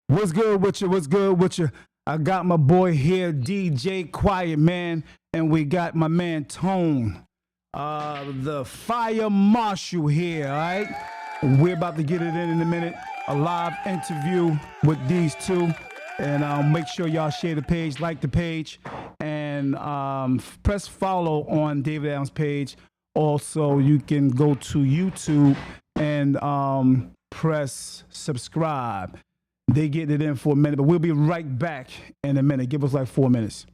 What's good with you? What's good with you? I got my boy here, DJ Quietman, and we got my man Tone, the fire marshal here, all right? We're about to get it in a minute. A live interview with these two. And make sure y'all share the page, like the page, and press follow on David Adams' page. Also, you can go to YouTube and press subscribe. They get it in for a minute, but we'll be right back in a minute. Give us like 4 minutes.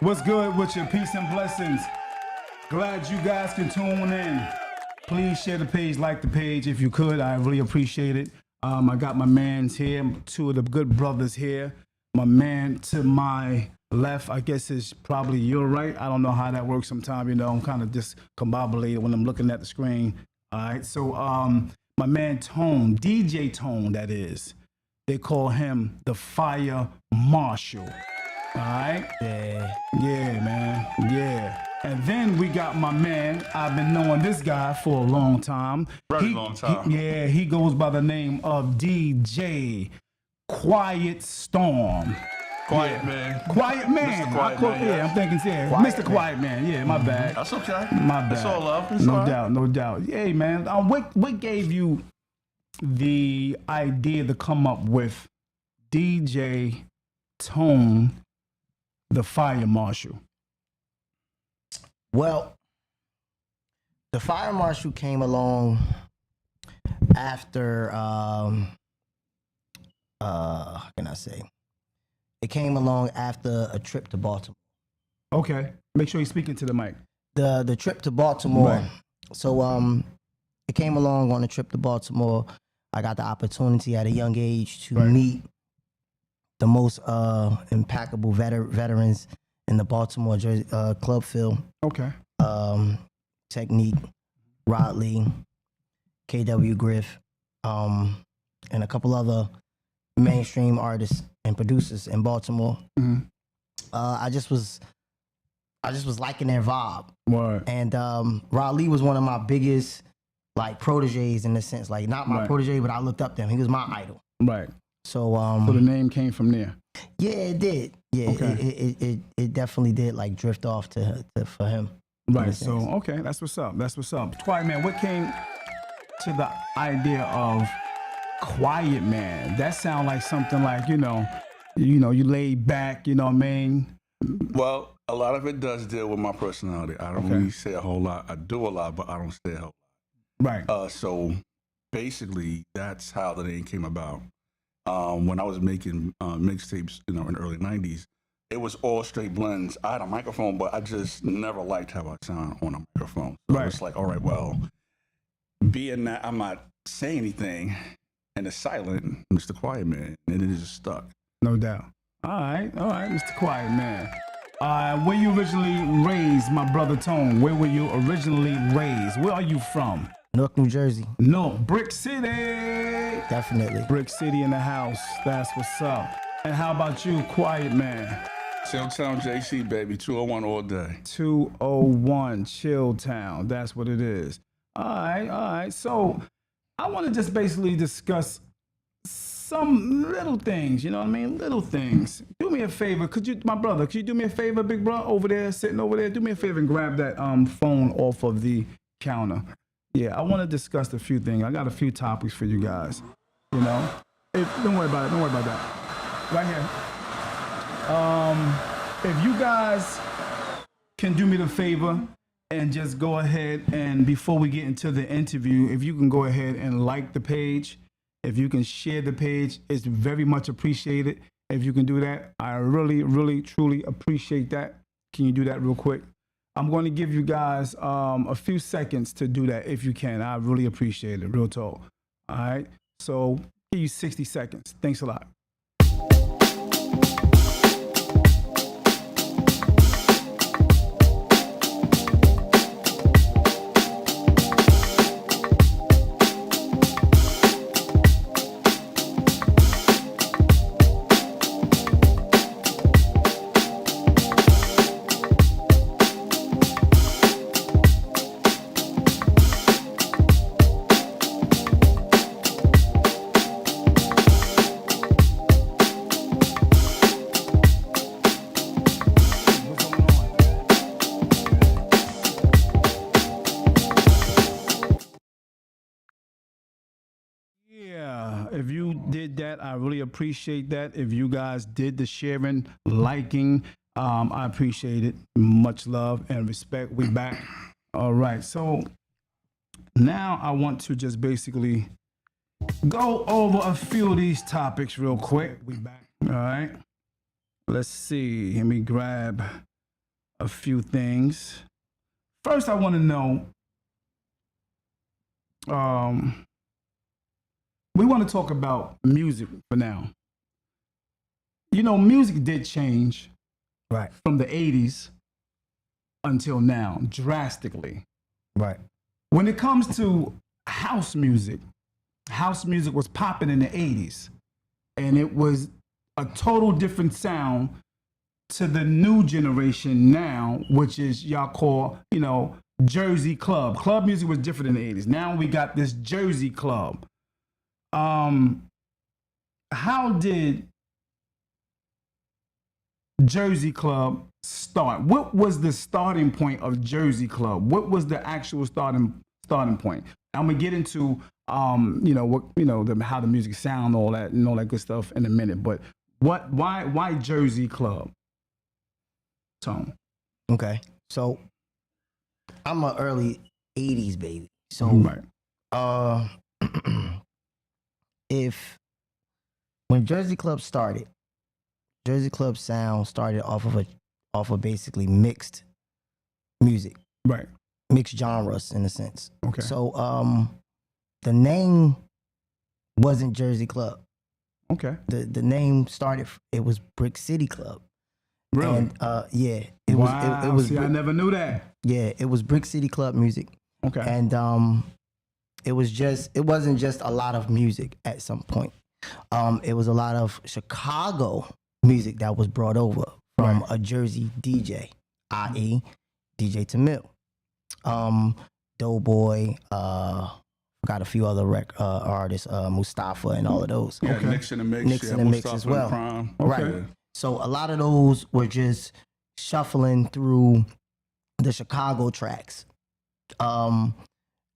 What's good with you? Peace and blessings. Glad you guys can tune in. Please share the page, like the page if you could. I really appreciate it. I got my mans here, two of the good brothers here. My man to my left, I guess is probably your right. I don't know how that works sometimes, I'm kind of discombobulated when I'm looking at the screen. All right, so my man Tone, DJ Tone, that is. They call him the Fire Marshal. All right? Yeah. Yeah, man. Yeah. And then we got my man. I've been knowing this guy for a long time. Very long time. He goes by the name of DJ Quiet Storm. Quietman. Quiet Man. Mr. Quietman, Yeah, I'm thinking, Mr. Quietman. Yeah, my bad. That's okay. My bad. It's all love. It's No all right. doubt, no doubt. Yeah, man. What gave you the idea to come up with DJ Tone, the Fire Marshal? Well, the Fire Marshal came along after, how can I say? It came along after a trip to Baltimore. Okay. Make sure you're speaking to the mic. The trip to Baltimore. Right. So it came along on a trip to Baltimore. I got the opportunity at a young age to meet the most impeccable veterans in the Baltimore club field. Okay. Technique, Rod Lee, KW Griff, and a couple other mainstream artists and producers in Baltimore. Mm-hmm. I just was liking their vibe. Word. And Rod Lee was one of my biggest like proteges in the sense, like not my protege, but I looked up to him. He was my idol. Right. So So the name came from there. yeah, it did. Yeah, Okay. it definitely did like drift off to for him. Right. So okay, that's what's up. That's what's up. Quiet Man, what came to the idea of Quiet Man? That sound like something like, you laid back, you know what I mean? Well, a lot of it does deal with my personality. I don't really say a whole lot. I do a lot, but I don't say a whole Right. lot. So basically, that's how the name came about. When I was making mixtapes, in the early '90s, it was all straight blends. I had a microphone, but I just never liked how I sound on a microphone. So it's like, all right, well, being that I'm not saying anything and it's silent, Mr. Quiet Man, and it just stuck. No doubt. All right, Mr. Quiet Man. Where you originally raised, my brother Tone? Where were you originally raised? Where are you from? Newark, New Jersey. No, Brick City. Definitely. Brick City in the house. That's what's up. And how about you, Quiet Man? Chilltown JC, baby, 201 all day. 201 Chilltown. That's what it is. All right. So I want to just basically discuss some little things, you know what I mean? Little things. Do me a favor. Could you do me a favor, big bro, over there, sitting over there? Do me a favor and grab that phone off of the counter. Yeah, I want to discuss a few things. I got a few topics for you guys. You know? Don't worry about it. Don't worry about that. Right here. If you guys can do me the favor and just go ahead and before we get into the interview, if you can go ahead and like the page, if you can share the page, it's very much appreciated. If you can do that, I really, really, truly appreciate that. Can you do that real quick? I'm going to give you guys a few seconds to do that if you can. I really appreciate it, real talk. All right? So give you 60 seconds. Thanks a lot. If you did that, I really appreciate that. If you guys did the sharing, liking, I appreciate it. Much love and respect. We back. All right. So now I want to just basically go over a few of these topics real quick. We back. All right. Let's see. Let me grab a few things. First, I want to know, we want to talk about music for now. You know, music did change from the 80s until now, drastically. Right. When it comes to house music, house music was popping in the 80s. And it was a total different sound to the new generation now, which is y'all call, Jersey club. Club music was different in the 80s. Now we got this Jersey club. How did Jersey club start? What was the starting point of Jersey club? What was the actual starting point? I'm gonna get into how the music sound, all that and all that good stuff in a minute. But why Jersey club? Tone. Okay, so I'm an early '80s baby. So right. When Jersey Club started, Jersey Club sound started off of basically mixed music, right? Mixed genres in a sense. Okay. So the name wasn't Jersey Club. Okay. The name started. It was Brick City Club. Really? And yeah, it wow. was. It was. See, I never knew that. Yeah, it was Brick City Club music. Okay. And it wasn't just a lot of music at some point. It was a lot of Chicago music that was brought over from a Jersey DJ, i.e. DJ Tamil, Doughboy, got a few other artists, Mustafa and all of those. Yeah, Okay. Nix in the Mix. Nix in the Mix as well. Prime. Right. Okay. So a lot of those were just shuffling through the Chicago tracks.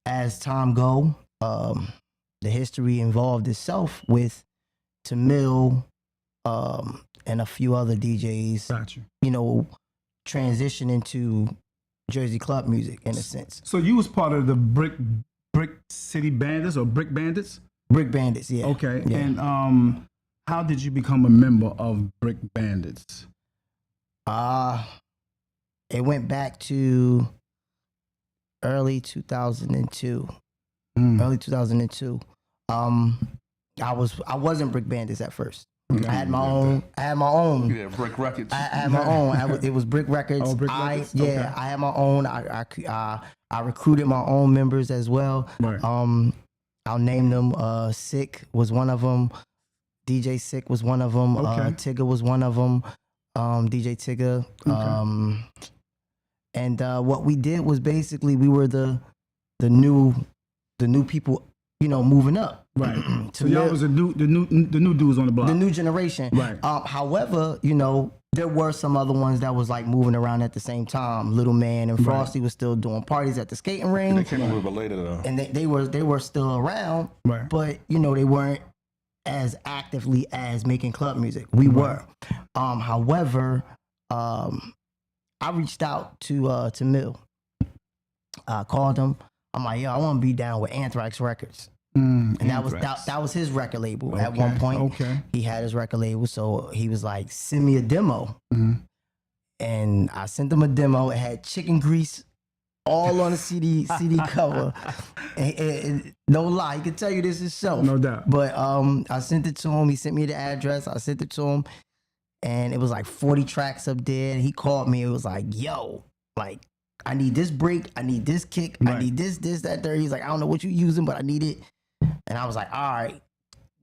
As time go, the history involved itself with Tamil and a few other DJs, Gotcha. transitioning to Jersey club music in a sense. So you was part of the Brick City Bandits or Brick Bandits? Brick Bandits, yeah. Okay. Yeah. And how did you become a member of Brick Bandits? It went back to early 2002. Early 2002. I wasn't Brick Bandits at first. Okay. I had my own. Yeah, Brick Records. I had my own. It was Brick Records. Oh, Brick Records? Yeah, Okay. I had my own. I recruited my own members as well. Right. I'll name them. Sick was one of them. DJ Sick was one of them. Okay. Tigger was one of them. DJ Tigger. Okay. And what we did was basically we were the new people, moving up. Right. So y'all was the new dudes on the block. The new generation. Right. However, there were some other ones that was like moving around at the same time. Little Man and Frosty was still doing parties at the skating ring. They came a little bit later though. And they were still around. Right. But they weren't as actively as making club music. We were. However, I reached out to Mill. I called him. I'm like, yo, I want to be down with Anthrax Records. And that was his record label at one point. Okay. He had his record label, so he was like, send me a demo. And I sent him a demo. It had chicken grease all on the CD cover. And no lie, he could tell you this himself. No doubt. But I sent it to him. He sent me the address. I sent it to him. And it was like 40 tracks up there. And he called me. It was like, yo, like, I need this break. I need this kick. Right. I need this, that, there. He's like, I don't know what you're using, but I need it. And I was like, all right.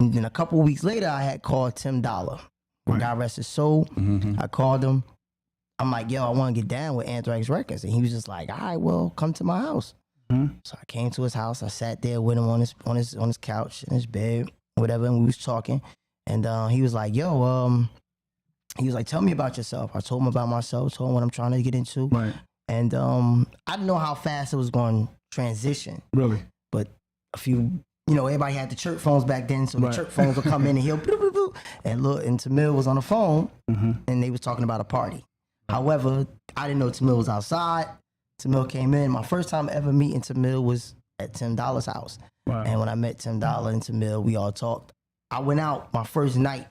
And then a couple of weeks later, I had called Tim Dollar. Right. God rest his soul. I called him. I'm like, yo, I want to get down with Anthrax Records. And he was just like, all right, well, come to my house. So I came to his house. I sat there with him on his couch, in his bed, whatever, and we was talking. And he was like, yo, he was like, tell me about yourself. I told him about myself, told him what I'm trying to get into. Right. And I didn't know how fast it was going to transition. Really? But a few, everybody had the chirp phones back then, so the chirp phones would come in and he'll bloop, bloop, bloop. And look, and Tamil was on the phone, and they was talking about a party. However, I didn't know Tamil was outside. Tamil came in. My first time ever meeting Tamil was at Tim Dollar's house. Wow. And when I met Tim Dollar and Tamil, we all talked. I went out my first night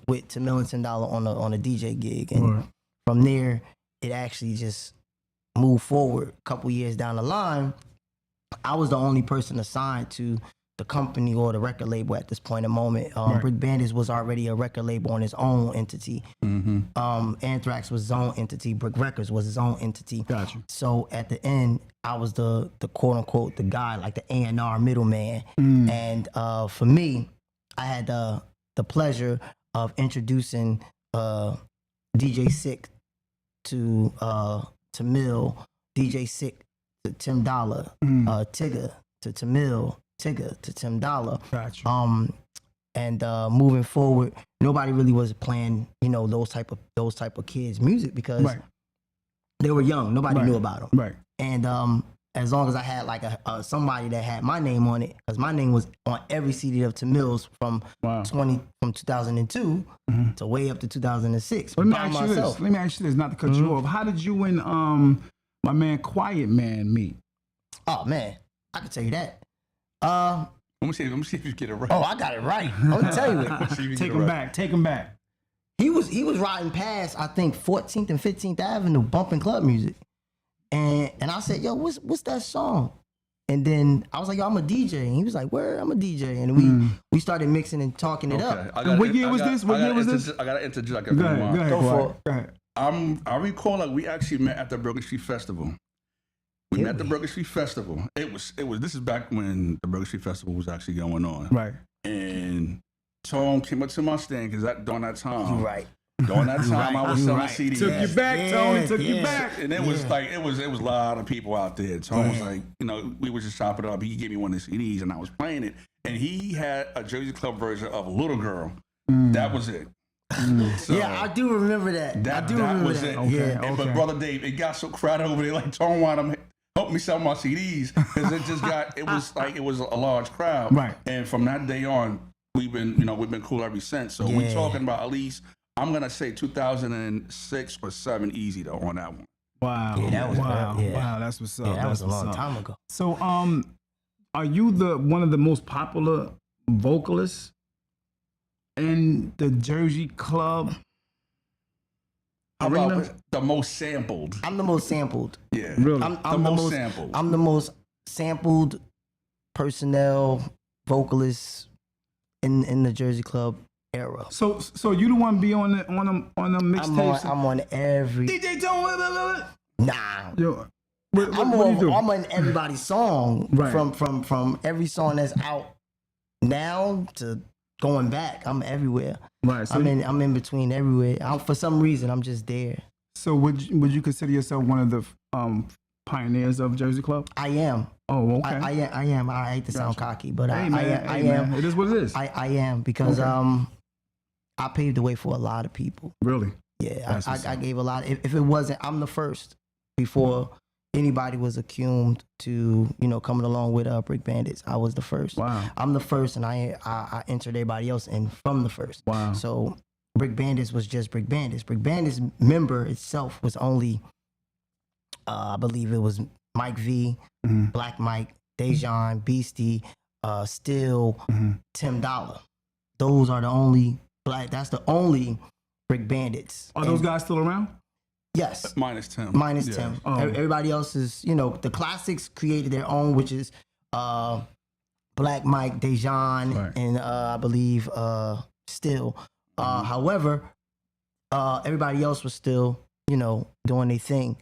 with Tamil and Tim Dollar on a DJ gig. And from there, it actually just moved forward. A couple years down the line, I was the only person assigned to the company or the record label at this point in moment. Right. Brick Bandits was already a record label on its own entity. Anthrax was his own entity. Brick Records was his own entity. Gotcha. So at the end, I was the quote unquote the guy, like the A&R middleman. And for me, I had the pleasure of introducing DJ Sick to Mill, DJ Sick to Tim Dollar, Tigger to Tamil, Tigger to Tim Dollar. Gotcha. And moving forward, nobody really was playing, you know, those type of kids' music because they were young. Nobody knew about them. Right. And as long as I had like somebody that had my name on it, because my name was on every CD of Tamil's from 2002 to way up to 2006. Let me ask you this, not to cut you off. How did you and my man Quietman meet? Oh man, I can tell you that. Let me see if you get it right. Oh, I got it right. I'm gonna tell you it. Take him back. He was riding past, I think, 14th and 15th Avenue, bumping club music, and I said, "Yo, what's that song?" And then I was like, "Yo, I'm a DJ," and he was like, "Where? I'm a DJ," and we started mixing and talking it up. What year was this? I gotta interject. Go ahead. I recall like we actually met at the Burger Street Festival. We met at the Burger Street Festival. It was. This is back when the Burger Street Festival was actually going on. Right. And Tone came up to my stand because during that time, During that time, I was selling CDs. Took you back, Tony. Took you back. And it was like it was a lot of people out there. Tone was like, you know, we were just chopping it up. He gave me one of the CDs, and I was playing it. And he had a Jersey Club version of Little Girl. That was it. So yeah, I do remember that. That was it. Okay. But Brother Dave, it got so crowded over there. Like Tone wanted to help me sell my CDs because it just got. It was a large crowd. Right. And from that day on, we've been cool ever since. So we're talking about at least, I'm gonna say 2006 or 7 easy though on that one. Wow. Yeah, that was wow. That's what's up. Yeah, that That's was a long time ago. So, are you one of the most popular vocalists in the Jersey Club How arena? about the most sampled? I'm the most sampled. Yeah, Really? I'm the most sampled. I'm the most sampled personnel vocalist in the Jersey Club era. So you the one be on the mixtapes? I'm on every. DJ Tone. Nah. Yo, what I'm do you do? I'm on everybody's song. Right. From every song that's out now to going back. I'm everywhere. Right. So I'm in between everywhere. For some reason, I'm just there. So would you consider yourself one of the pioneers of Jersey Club? I am. Oh, okay. I am. I hate to sound cocky, but Hey, I man. am. It is what it is. I am because I paved the way for a lot of people. Really? Yeah, I gave a lot. If it wasn't, I'm the first before anybody was accused to, coming along with Brick Bandits. I was the first. Wow. I'm the first, and I entered everybody else in from the first. Wow. So Brick Bandits was just Brick Bandits. Brick Bandits member itself was only, I believe it was Mike V, Black Mike, Dejan, Beastie, Still, Tim Dollar. Those are the only that's the only Brick Bandits. Are those guys still around? Yes. Minus Tim. Tim. Everybody else is, the classics created their own, which is Black Mike, Dejan, and I believe Still. However, everybody else was still, doing their thing.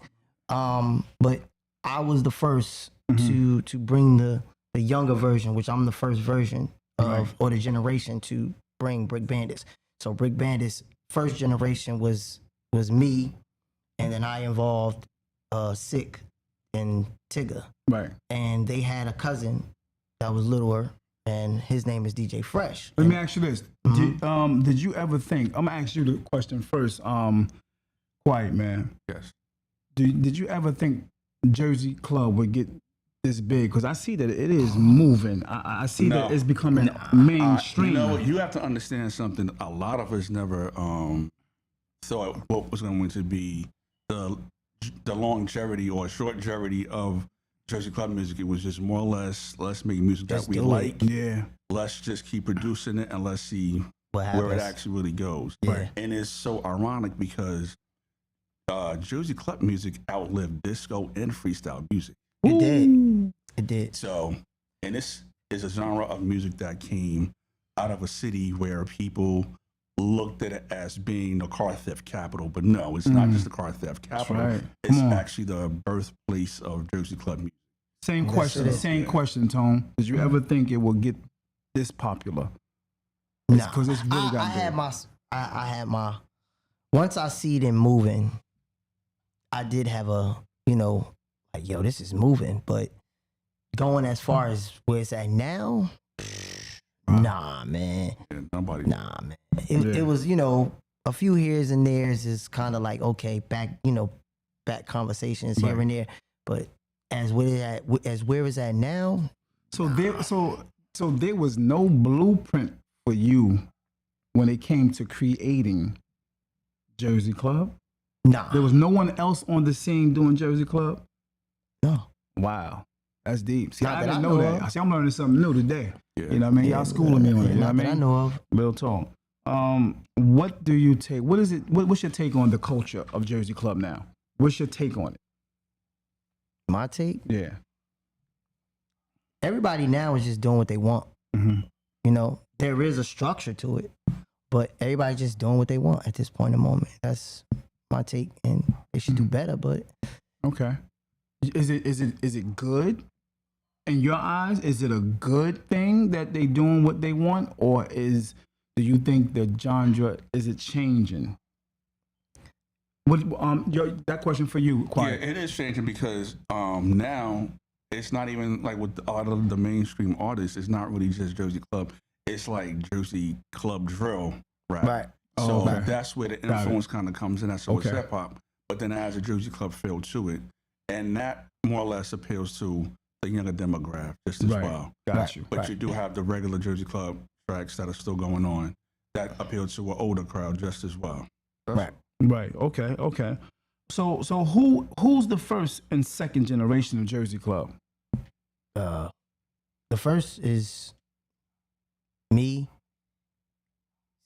But I was the first to bring the younger version, which I'm the first version of, or the generation to bring Brick Bandits. So Brick Bandits first generation was me, and then I involved Sick and Tigger. Right. And they had a cousin that was littler, and his name is DJ Fresh. Let me ask you this. Did you ever think, I'm gonna ask you the question first, Quiet Man. Yes. Did you ever think Jersey Club would get this big? Because I see that it is moving. I see that it's becoming mainstream. You have to understand something. A lot of us never thought what was going to be the longevity or shortgevity of Jersey Club music. It was just more or less, let's make music that we like. Yeah. Let's just keep producing it and let's see where it actually really goes. Yeah. And it's so ironic because Jersey Club music outlived disco and freestyle music. It did. So, and is a genre of music that came out of a city where people looked at it as being the car theft capital, but no, it's not just the car theft capital. right. It's Come on. actually the birthplace of Jersey club music. Same Yes, question. it is. Same question, Tone. Did you ever think it would get this popular? Nah, 'cause it's really I got had big. I had my. Once I see them moving, I did have a, like, yo, this is moving. But going as far as where it's at now, nah, man. Yeah, nobody. Nah, man. It was, a few here's and there's is kind of like, okay, back conversations here Right. and there. But as where it's at now, So there was no blueprint for you when it came to creating Jersey Club. nah. There was no one else on the scene doing Jersey Club. No. Wow, that's deep. See, Not I that didn't I know know that. of. See, I'm learning something new today. Yeah. You know what I mean? Y'all schooling me on it. You know what I Not that I mean? know of. Real talk. What do you take? What is it? What's your take on the culture of Jersey Club now? What's your take on it? My take, Yeah. everybody now is just doing what they want. Mm-hmm. There is a structure to it, but everybody's just doing what they want at this point in the moment. That's my take, and they should do better. But Okay. Is it good in your eyes? Is it a good thing that they doing what they want, or do you think the genre is it changing? What that question for you, Quiet. Yeah, it is changing because now it's not even like with a lot of the mainstream artists. It's not really just Jersey Club. It's like Jersey Club drill rap. right, So Oh, okay. that's where the Got it. influence kind of comes in. That's always Okay. hip hop. But then it has a Jersey Club feel to it, and that more or less appeals to the younger demographic just as Right. well. Got you. But you do have the regular Jersey Club tracks that are still going on that appeal to an older crowd just as well. right. Right. Okay. So who's the first and second generation of Jersey Club? The first is me,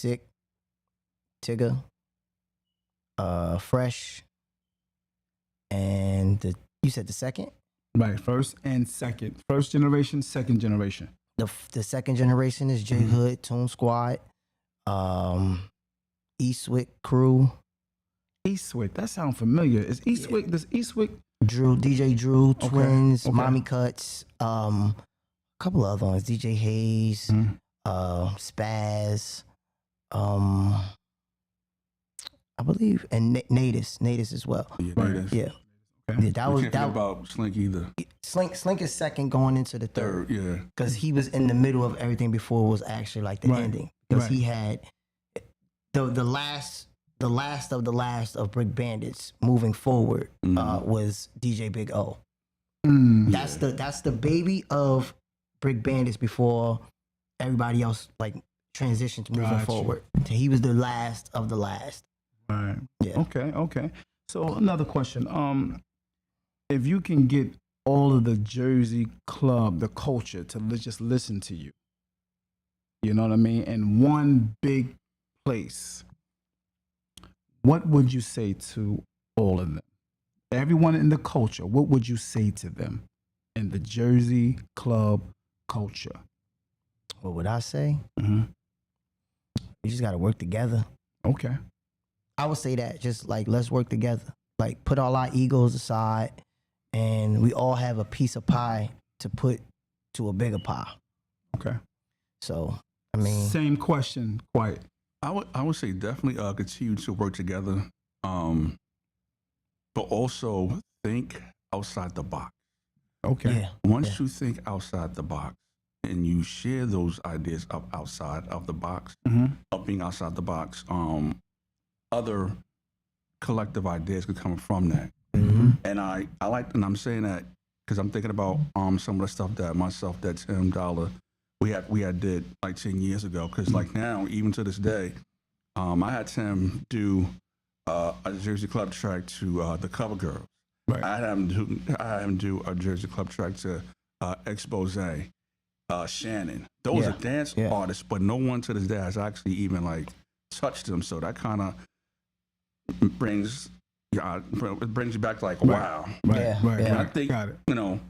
Sick, Tigger, Fresh, and you said the second. Right. First and second. First generation, second generation. The second generation is J Hood, Toon Squad, Eastwick Crew, Eastwick. That sounds familiar. Is Eastwick? Does Eastwick? DJ Drew, Twins, okay. Mommy Cuts, a couple of other ones, DJ Hayes, Spaz, I believe, and Natus as well. Yeah, Right. that is. Yeah, Okay. yeah, that We was can't forget that. about Slinky the Slink is second going into the third third. Yeah. because he was in the middle of everything before it was actually like the Right. ending because Right. he had the last of the last of Brick Bandits moving forward was DJ Big O. Mm. That's the baby of Brick Bandits before everybody else like transitioned moving Gotcha. forward. So he was the last of the last. Right. Yeah. Okay. So another question. If you can get all of the Jersey Club, the culture, to just listen to you, you know what I mean, in one big place, what would you say to all of them? Everyone in the culture, what would you say to them in the Jersey Club culture? What would I say? Mm-hmm. We just got to work together. Okay. I would say that just like let's work together. Like put all our egos aside, and we all have a piece of pie to put to a bigger pie. Okay. So I mean, Same question, Quiet. I would say definitely continue to work together, but also think outside the box. Okay. yeah, Once you think outside the box and you share those ideas up outside of the box, Mm-hmm. of being outside the box, other collective ideas could come from that. mm-hmm. And I like, and I'm saying that because I'm thinking about some of the stuff that myself, that Tim Dollar, we had did like 10 years ago. Because like now, even to this day, I had Tim do a Jersey Club track to the Cover Girls. Right. I had him do a Jersey Club track to Expose, Shannon. Those Yeah. are dance Yeah. artists, but no one to this day has actually even like touched them. So that kind of brings you back to like, wow. Right. Yeah, Right. yeah. And I Right. think, Got it. you know,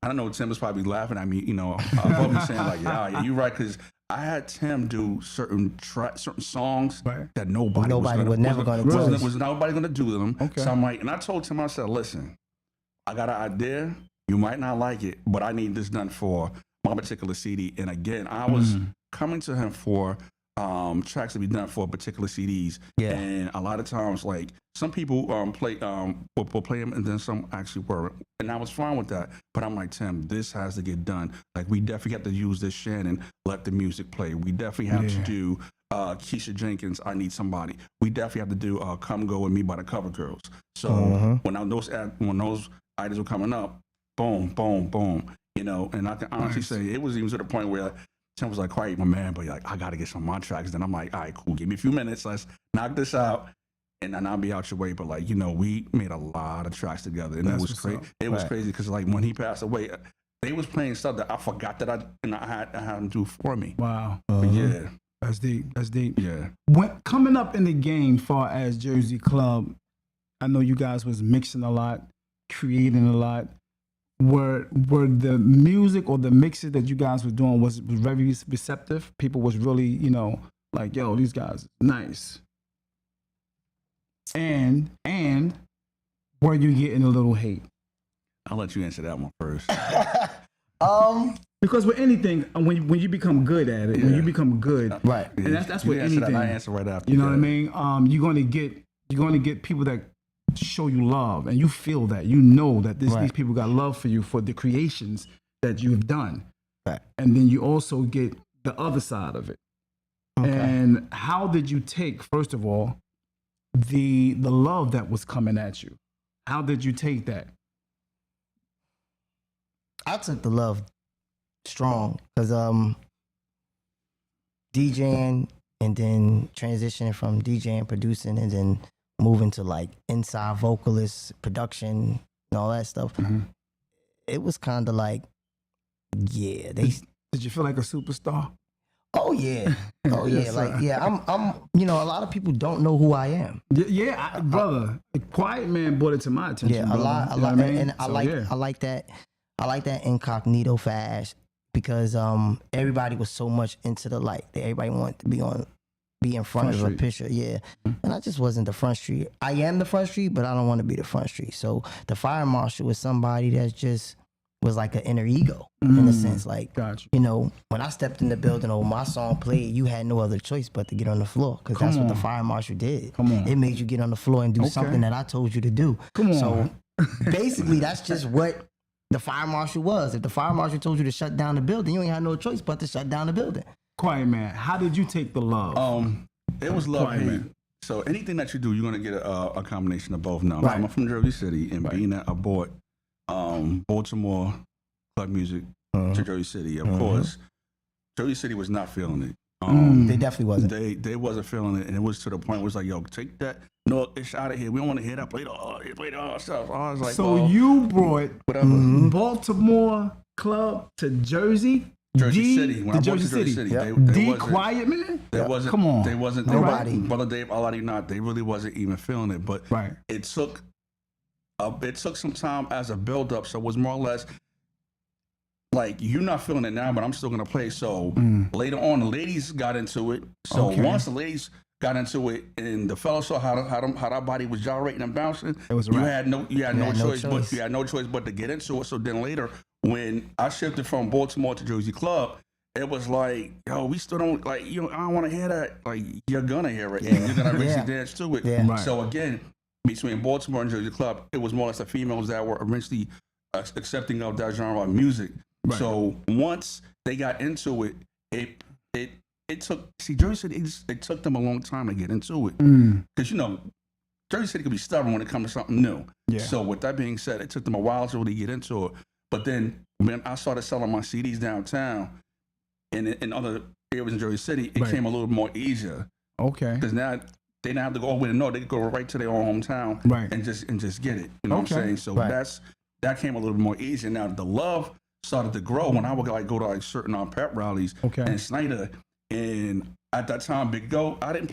I don't know, Tim was probably laughing at me, above me saying like, yeah, you're right, because I had Tim do certain songs that nobody was never going to do. Was nobody going to do them. Okay. So I'm like, and I told Tim, I said, listen, I got an idea. You might not like it, but I need this done for my particular CD. And again, I was coming to him for tracks to be done for particular CDs. Yeah. And a lot of times, like, some people will play them and then some actually weren't. And I was fine with that. But I'm like, Tim, this has to get done. Like, we definitely have to use this Shannon, let the music play. We definitely have to do Keisha Jenkins, I Need Somebody. We definitely have to do Come Go With Me by the Cover Girls. So when those items were coming up, boom, boom, boom. And I can honestly say it was even to the point where Tim was like, quiet, my man, but like, I got to get some of my tracks. Then I'm like, all right, cool. Give me a few minutes. Let's knock this out. And then I'll be out your way. But like, we made a lot of tracks together. And it was crazy. It was crazy because like when he passed away, they was playing stuff that I forgot that I had him do for me. Wow. But yeah. That's deep. That's deep. Yeah. Coming up in the game far as Jersey Club, I know you guys was mixing a lot, creating a lot. Were the music or the mixes that you guys were doing was very receptive? People was really, like, yo, these guys nice. And were you getting a little hate? I'll let you answer that one first. Because with anything, when you become good at it, when you become good, right, and that's with anything. I answer right after. You know what I mean? You're gonna get people that show you love, and you feel that, that these people got love for you for the creations that you've done, right? And then you also get the other side of it. Okay. And how did you take, first of all, the love that was coming at you? How did you take that? I took the love strong because DJing and then transitioning from DJing, producing, and then moving to like inside vocalist, production, and all that stuff. Mm-hmm. It was kind of like, yeah. Did you feel like a superstar? Oh yeah, oh yeah. Yes, like yeah, I'm. A lot of people don't know who I am. Yeah, brother. Quietman brought it to my attention. Yeah, a lot, and I like that. I like that incognito fast because everybody was so much into the light. Everybody wanted to be in front of a picture. Yeah. And I just wasn't the front street. I am the front street, but I don't want to be the front street. So the fire marshal was somebody that just was like an inner ego in a sense. Like, gotcha. When I stepped in the building or my song played, you had no other choice but to get on the floor because that's what the fire marshal did. Come on. It made you get on the floor and do something that I told you to do. Come on. So basically that's just what the fire marshal was. If the fire marshal told you to shut down the building, you ain't had no choice but to shut down the building. Quietman, how did you take the love? It was love, hate. So anything that you do, you're gonna get a combination of both. Now, I'm from Jersey City, and being that I bought Baltimore club music to Jersey City, of course, Jersey City was not feeling it. They definitely wasn't. They wasn't feeling it, and it was to the point where it was like, yo, take that. No, it's out of here. We don't want to hear that. Play the stuff. I was like, so you brought Baltimore club to Jersey. Jersey City. When I bought to Jersey City, D Quietman. Come on. They wasn't. Nobody. Brother Dave, I'll let you not. They really wasn't even feeling it. But it took some time as a build up. So it was more or less like, you're not feeling it now, but I'm still gonna play. So later on, the ladies got into it. So once the ladies got into it, and the fellas saw how that body was gyrating and bouncing, you had no choice but to get into it. So then later, when I shifted from Baltimore to Jersey Club, it was like, yo, we still don't I don't want to hear that. Like, you're gonna hear it, and you're gonna eventually dance to it. Yeah. Right. So again, between Baltimore and Jersey Club, it was more or less the females that were eventually accepting of that genre of music. Right. So once they got into it, it took Jersey City. It took them a long time to get into it because Jersey City could be stubborn when it comes to something new. Yeah. So with that being said, it took them a while to really get into it. But then when I started selling my CDs downtown and in other areas in Jersey City, it came a little more easier. Okay. Because now they didn't have to go all the way to north. They could go right to their own hometown and just get it. You know what I'm saying? So that came a little bit more easier. Now the love started to grow when I would go to certain pep rallies and Snyder. And at that time, Big O, I didn't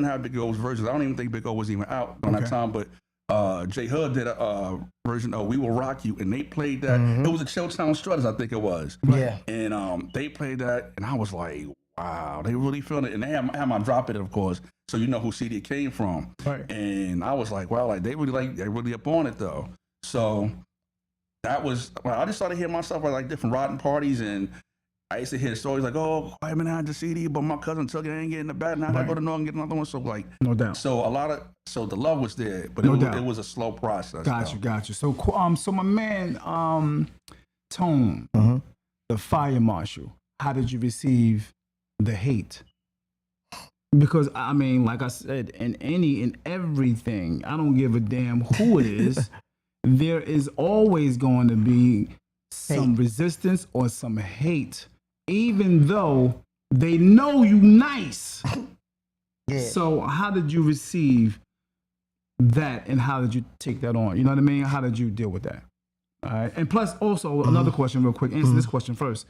have Big O's versions. I don't even think Big O was even out on that time. But J Hood did a version of "We Will Rock You," and they played that. It was a Chilltown Strutters, I think it was. Yeah. And they played that, and I was like, wow, they really feeling it. And they had my drop it, of course, so you know who CD it came from. Right. And I was like, wow, they really up on it though. So that was, well, I just started hearing myself at like different rotten parties, and I used to hear stories like, oh, Quietman had the CD, but my cousin took it and ain't getting the bat. Now I gotta go to North and get another one. So like, No doubt. so so the love was there, but No it doubt. was a slow process. Got you. So so my man, Tone, the fire marshal. How did you receive the hate? Because I mean, like I said, in everything, I don't give a damn who it is. There is always going to be some resistance or some hate, even though they know you nice. Yeah. So how did you receive that, and how did you take that on? You know what I mean? How did you deal with that? All right. And plus, also another question, real quick. Answer this question first.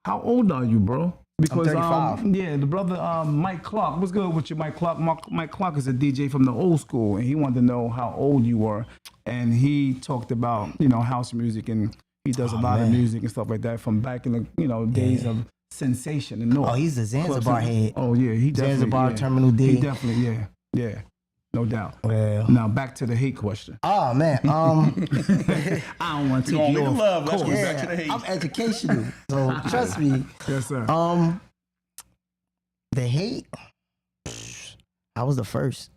How old are you, bro? Because I'm 35. yeah, the brother Mike Clark. What's good with you, Mike Clark? Mike Clark is a DJ from the old school, and he wanted to know how old you were, and he talked about house music, and he does a lot of music and stuff like that from back in the days of Sensation and North. Oh, he's a Zanzibar head. Oh yeah, he definitely Zanzibar Terminal D. He definitely yeah, no doubt. Well, Now back to the hate question. oh man, I don't want to take you off. Love. Let's go yeah, back to the hate. I'm educational, so trust me. Yes, sir. The hate, I was the first.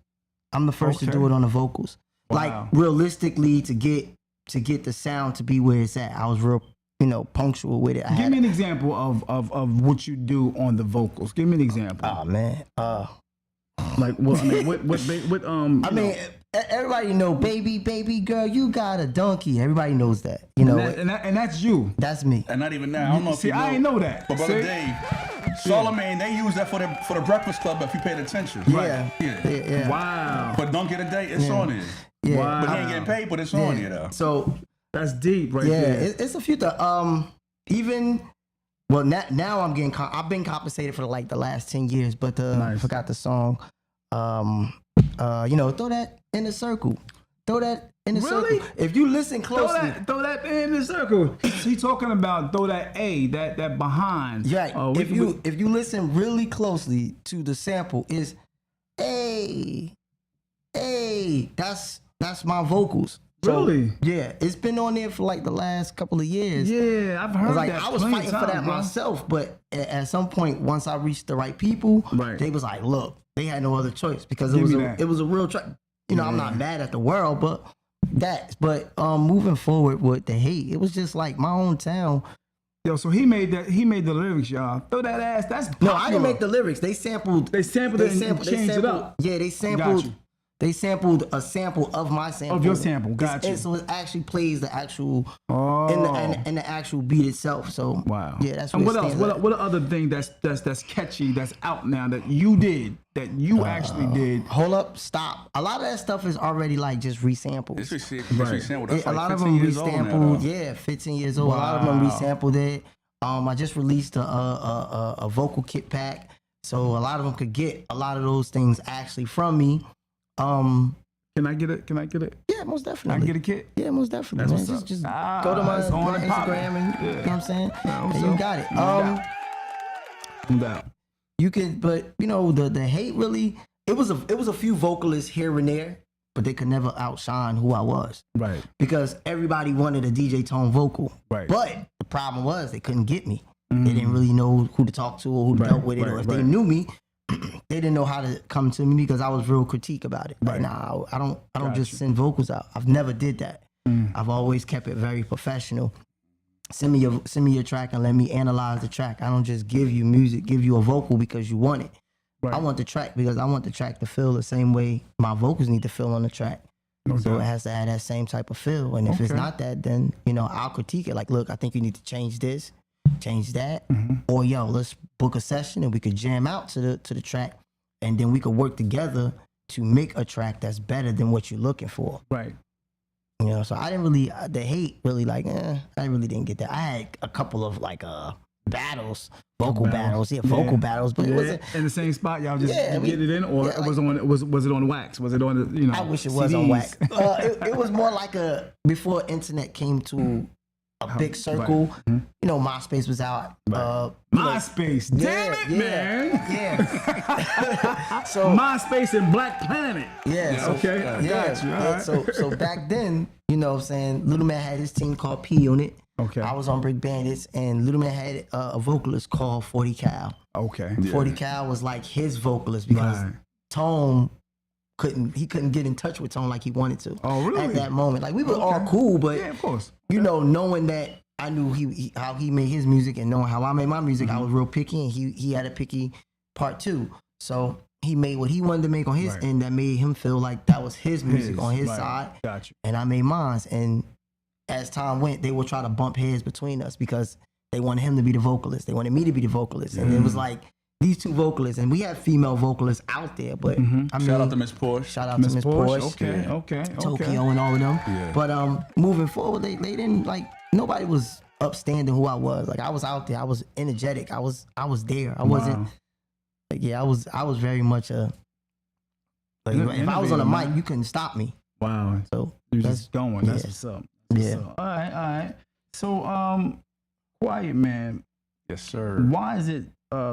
I'm the first to do it on the vocals. Wow. Like realistically, to get the sound to be where it's at, I was real, punctual with it. Give me an example of what you do on the vocals. Give me an example. Oh man, Like what? I mean, what I mean, everybody know, baby girl, you got a donkey. Everybody knows that, and that's you. That's me. And not even now. I don't know if See, you know. I ain't know that. But Brother See? Dave, Charlamagne, they use that for the Breakfast Club if you paid attention. Yeah. Wow. But Donkey of the Day, it's on it. Yeah. Wow. But he ain't getting paid, but it's on it though. So That's deep, right yeah, there. it's a few even. Well, now I'm getting. I've been compensated for like the last 10 years, but I forgot the song. Throw that in the circle. Throw that in the Really? circle. If you listen closely, Throw that in the circle. He talking about throw that A, that behind. right? If you listen really closely to the sample, is hey, that's my vocals. So, Really? yeah, it's been on there for like the last couple of years. Yeah, I've heard Like that. I was plenty fighting for times, that bro. myself, but at some point, once I reached the right people, Right. they was like, "Look, they had no other choice because Give me that. it was a real track." I'm not mad at the world, but moving forward with the hate, it was just like my own town. Yo, so he made the lyrics, y'all. Throw that ass. That's No, popular. I didn't make the lyrics. They sampled. They sampled it and changed it up. Yeah, they Got sampled. you. They sampled a sample of my sample. Of your sample, got you. And so it actually plays the actual Oh. in the actual beat itself. So Wow. yeah, that's and where what it else? stands at. What other thing that's catchy, that's out now that you did, that you actually did? Hold up, stop. A lot of that stuff is already like just resampled. It's just Right. sample. That's A like lot of 15 them years old now, resampled. though. Yeah, 15 years old. A lot of them Wow. resampled it. I just released a vocal kit pack, so a lot of them could get a lot of those things actually from me. Can I get it? Yeah, most I definitely. can get a kit. Yeah, most definitely. That's Man. what's up. Just Ah, go to my it's on and popping. Instagram and you know what I'm saying? Yeah, And so- you got it. No doubt. You can, but the hate really. It was a few vocalists here and there, but they could never outshine who I was Right. because everybody wanted a DJ Tone vocal. Right. But the problem was they couldn't get me. They didn't really know who to talk to or who Right, dealt with it, or right, if they right. knew me, they didn't know how to come to me because I was real critique about it. Like, Right. nah, I don't Got just you. send vocals out. I've never did that. I've always kept it very professional. Send me your track and let me analyze the track. I don't just give you music, give you a vocal because you want it. Right. I want the track because I want the track to feel the same way my vocals need to feel on the track. No So doubt. it has to have that same type of feel. And if it's Okay. not that, then I'll critique it. Like, look, I think you need to change this, change that, Mm-hmm. or yo, let's book a session and we could jam out to the track, and then we could work together to make a track that's better than what you're looking for. Right. So I didn't really the hate really like I really didn't get that. I had a couple of like battles, vocal battles, vocal battles, but it wasn't in the same spot. Y'all just Yeah, get it in, or it was on. Was it on wax? Was it on the I wish it was on wax. It was more like before internet came to a big circle. Right. Mm-hmm. You know, MySpace was out. MySpace, damn it, man. Yeah. So MySpace and Black Planet. Yeah. Okay, I got you. All right. So back then, you know what I'm saying, Little Man had his team called P Unit. Okay. I was on Brick Bandits, and Little Man had a vocalist called 40 Cal. Okay. 40 Cal was like his vocalist because Tone couldn't get in touch with Tone like he wanted to. Oh, really? At that moment. Like, we were all cool, but yeah, of course. You know, knowing that I knew how he made his music and knowing how I made my music, I was real picky, and he had a picky part too. So he made what he wanted to make on his end that made him feel like that was his music on his side. Got you. And I made mine. And as time went, they would try to bump heads between us because they wanted him to be the vocalist. They wanted me to be the vocalist. And it was like these two vocalists, and we had female vocalists out there, but I mean, Shout out to Miss Porsche. Shout out to Miss Porsche. Okay. Tokyo and all of them. Yeah. But moving forward, they didn't like, nobody was upstanding who I was. Like, I was out there. I was energetic. I was there. I wasn't like, I was very much a like, if I was on a mic, you couldn't stop me. Wow. So you're just going. That's what's up. Yeah. All right. So Quietman. Yes, sir. Why is it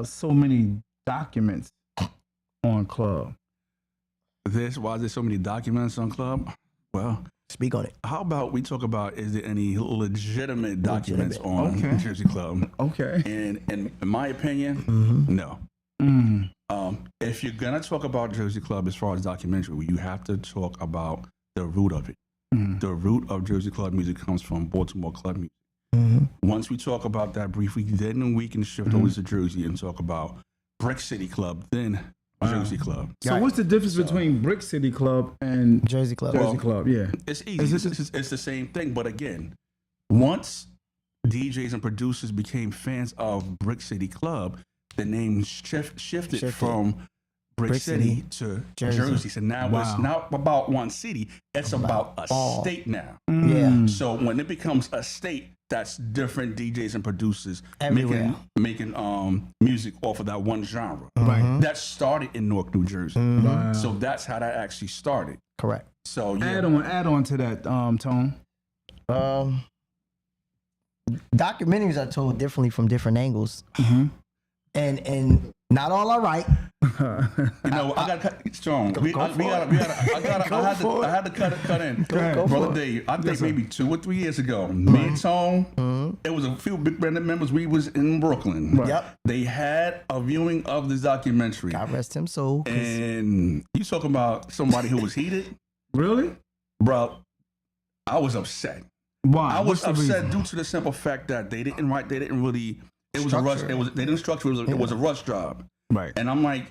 so many documents on Club? Why is there so many documents on Club? Well, speak on it. How about we talk about, is there any legitimate documents on Jersey Club? Okay. And in my opinion, no. If you're gonna talk about Jersey Club as far as documentary, you have to talk about the root of it. The root of Jersey Club music comes from Baltimore club music. Once we talk about that briefly, then we can shift over to Jersey and talk about Brick City Club, then Jersey Club. So what's the difference between Brick City Club and Jersey Club? Jersey Club, yeah. It's easy. It's the same thing, but again, once DJs and producers became fans of Brick City Club, the name shifted from Brick City to Jersey. So now it's not about one city, it's about a state now. Yeah. So when it becomes a state, that's different DJs and producers everywhere making music off of that one genre. Right. That started in Newark, New Jersey. So that's how that actually started. Correct. So yeah. Add on to that, Tone. Documentaries are told differently from different angles. And not all are right. You know, I got to cut strong. I had to cut in. Brother Dave, I think maybe 2 or 3 years ago, me and Tone, it was a few big band members. We was in Brooklyn. Yep. They had a viewing of this documentary. God rest him soul. And you talking about somebody who was heated? Really? Bro, I was upset. Why? I was upset due to the simple fact that they didn't really. It was a rush. They didn't structure. It was a rush job. Right. And I'm like,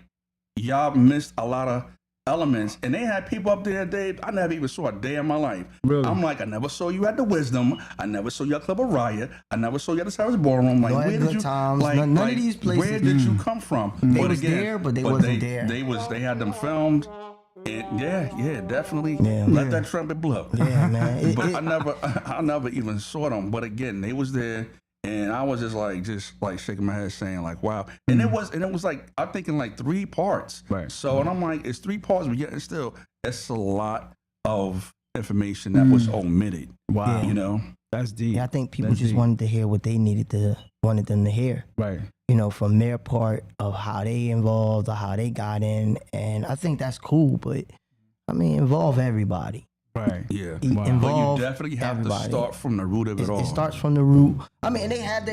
y'all missed a lot of elements. And they had people up there, Dave, I never even saw a day in my life. Really? I'm like, I never saw you at the Wisdom. I never saw you at Club of Riot. I never saw you at the Cyrus Ballroom. Like, where did you? None of these places. Where did you come from? They was there, but they wasn't there. They had them filmed. And yeah, definitely. Yeah, let that trumpet blow. Yeah, man. But I never even saw them. But again, they was there. And I was just like shaking my head saying like, wow. And it was like, I'm thinking like 3 parts. Right. So, and I'm like, it's 3 parts, but yet still, it's a lot of information that was omitted. Wow. You know? That's deep. Yeah, I think people just wanted to hear what they wanted them to hear. Right. You know, from their part of how they involved or how they got in. And I think that's cool, but I mean, involve everybody. Right. Yeah. Wow. But you definitely have to start from the root of it all. It starts from the root. I mean, they had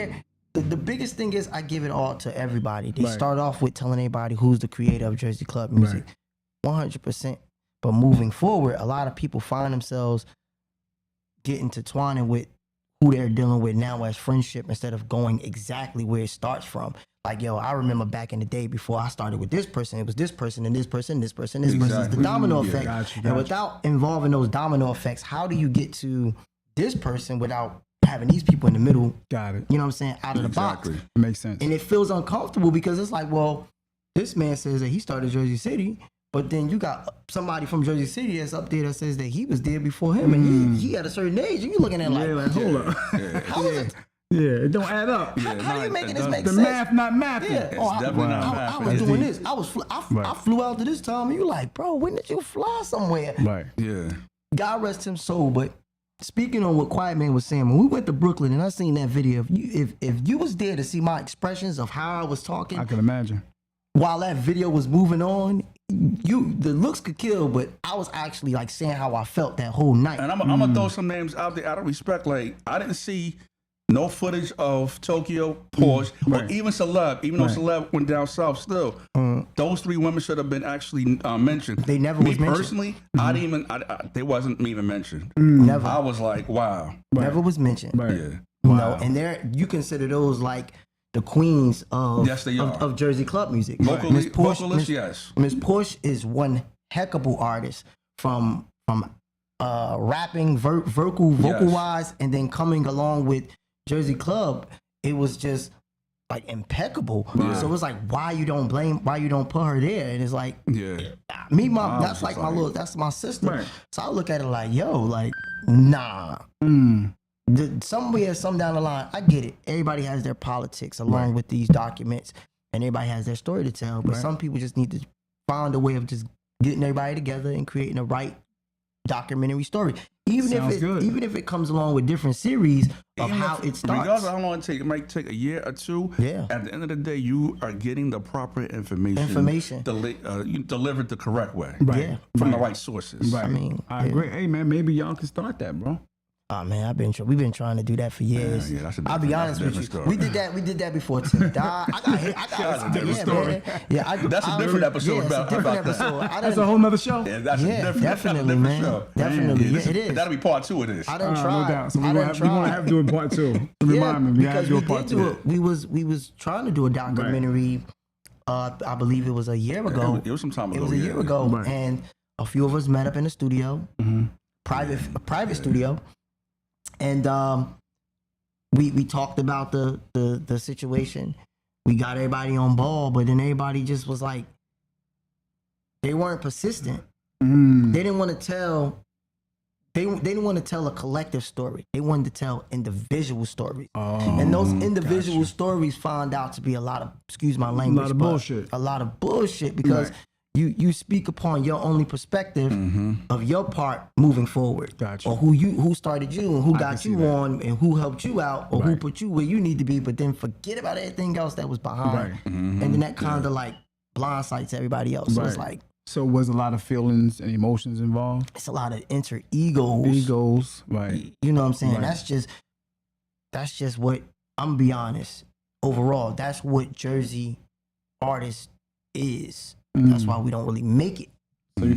the biggest thing is I give it all to everybody. They start off with telling everybody who's the creator of Jersey Club music. 100%. But moving forward, a lot of people find themselves getting intertwining with who they're dealing with now as friendship instead of going exactly where it starts from. Like, yo, I remember back in the day before I started with this person, it was this person and this person, this person, this person. It's the domino effect. Gotcha. And without involving those domino effects, how do you get to this person without having these people in the middle? Got it. You know what I'm saying? Out of the box. It makes sense. And it feels uncomfortable because it's like, well, this man says that he started Jersey City, but then you got somebody from Jersey City that's up there that says that he was there before him and he at a certain age. And you're looking at like, hold up. How is it? Yeah, it don't add up. Yeah, How you making this make The sense? math not mathing. Yeah. It's definitely not I mathing. was It's doing deep. this. I Right. flew out to this time, and you like, bro, when did you fly somewhere? Right. Yeah. God rest him soul. But speaking on what Quietman was saying, when we went to Brooklyn and I seen that video, if you was there to see my expressions of how I was talking I can imagine. while that video was moving on, the looks could kill, but I was actually like saying how I felt that whole night. And I'm gonna throw some names out there out of respect. Like, I didn't see no footage of Tokyo, Porsche, or Right. even Celeb. Even though Right. Celeb went down south still. Those three women should have been actually mentioned. They never Me was mentioned. personally, I didn't even, they wasn't even mentioned. Never, I was like, wow. never was mentioned. Right. Yeah. You know, and you consider those like the queens of Yes, they are. of Jersey club music. Vocalist, yes. Miss Porsche is one heckable artist from rapping, vocal wise, and then coming along with Jersey club. It was just like impeccable. Yeah. So it's like, why you don't put her there? And it's like, Yeah. that's like my little, that's my sister. Right. So I look at it like, yo, like, nah. Somewhere, some down the line, I get it. Everybody has their politics along with these documents, and everybody has their story to tell. But some people just need to find a way of just getting everybody together and creating the right documentary story. Even if it comes along with different series of Even how if- it starts. Regardless of how long it takes, it might take a year or two. Yeah. At the end of the day, you are getting the proper information. You delivered the correct way. Right. Yeah. From the right sources. Right. I mean, I agree. Hey man, maybe y'all can start that, bro. Oh man, we've been trying to do that for years. Yeah, that's a I'll be different- honest that's a with you. different We did that before Tim died. I got hit. That's a different story. Man. Yeah, That's a different episode Yeah, it's a about different that. episode. That's a whole nother show. Yeah, that's a Yeah, different, definitely, that's a different man. show. Definitely, Yeah, yeah, it is. That'll be part two of this. I done No tried. doubt. So I we're done gonna have to do a part two. Remind me, we have to because do a we part did two. do it. We was trying to do a documentary. I believe it was a year ago. It was some time ago. It was a year ago, Right. and a few of us met up in the studio, private studio, and we talked about the situation. We got everybody on ball, but then everybody just was like, they weren't persistent. They didn't want to tell. They didn't want to tell a collective story. They wanted to tell individual stories. And those individual stories found out to be a lot of, excuse my language, lot of but bullshit. A lot of bullshit because you speak upon your only perspective of your part moving forward. Gotcha. Or who started you and who got see you that. on and who helped you out or who Right. put you where you need to be, but then forget about everything else that was behind. Right. And then that kind of like blindsides everybody else. So it's Right. like, So was a lot of feelings and emotions involved? it's a lot of inter egos. Egos, right? You know what I'm saying? Right. That's just what I'm gonna be honest. Overall, that's what Jersey artist is. That's why we don't really make it. So you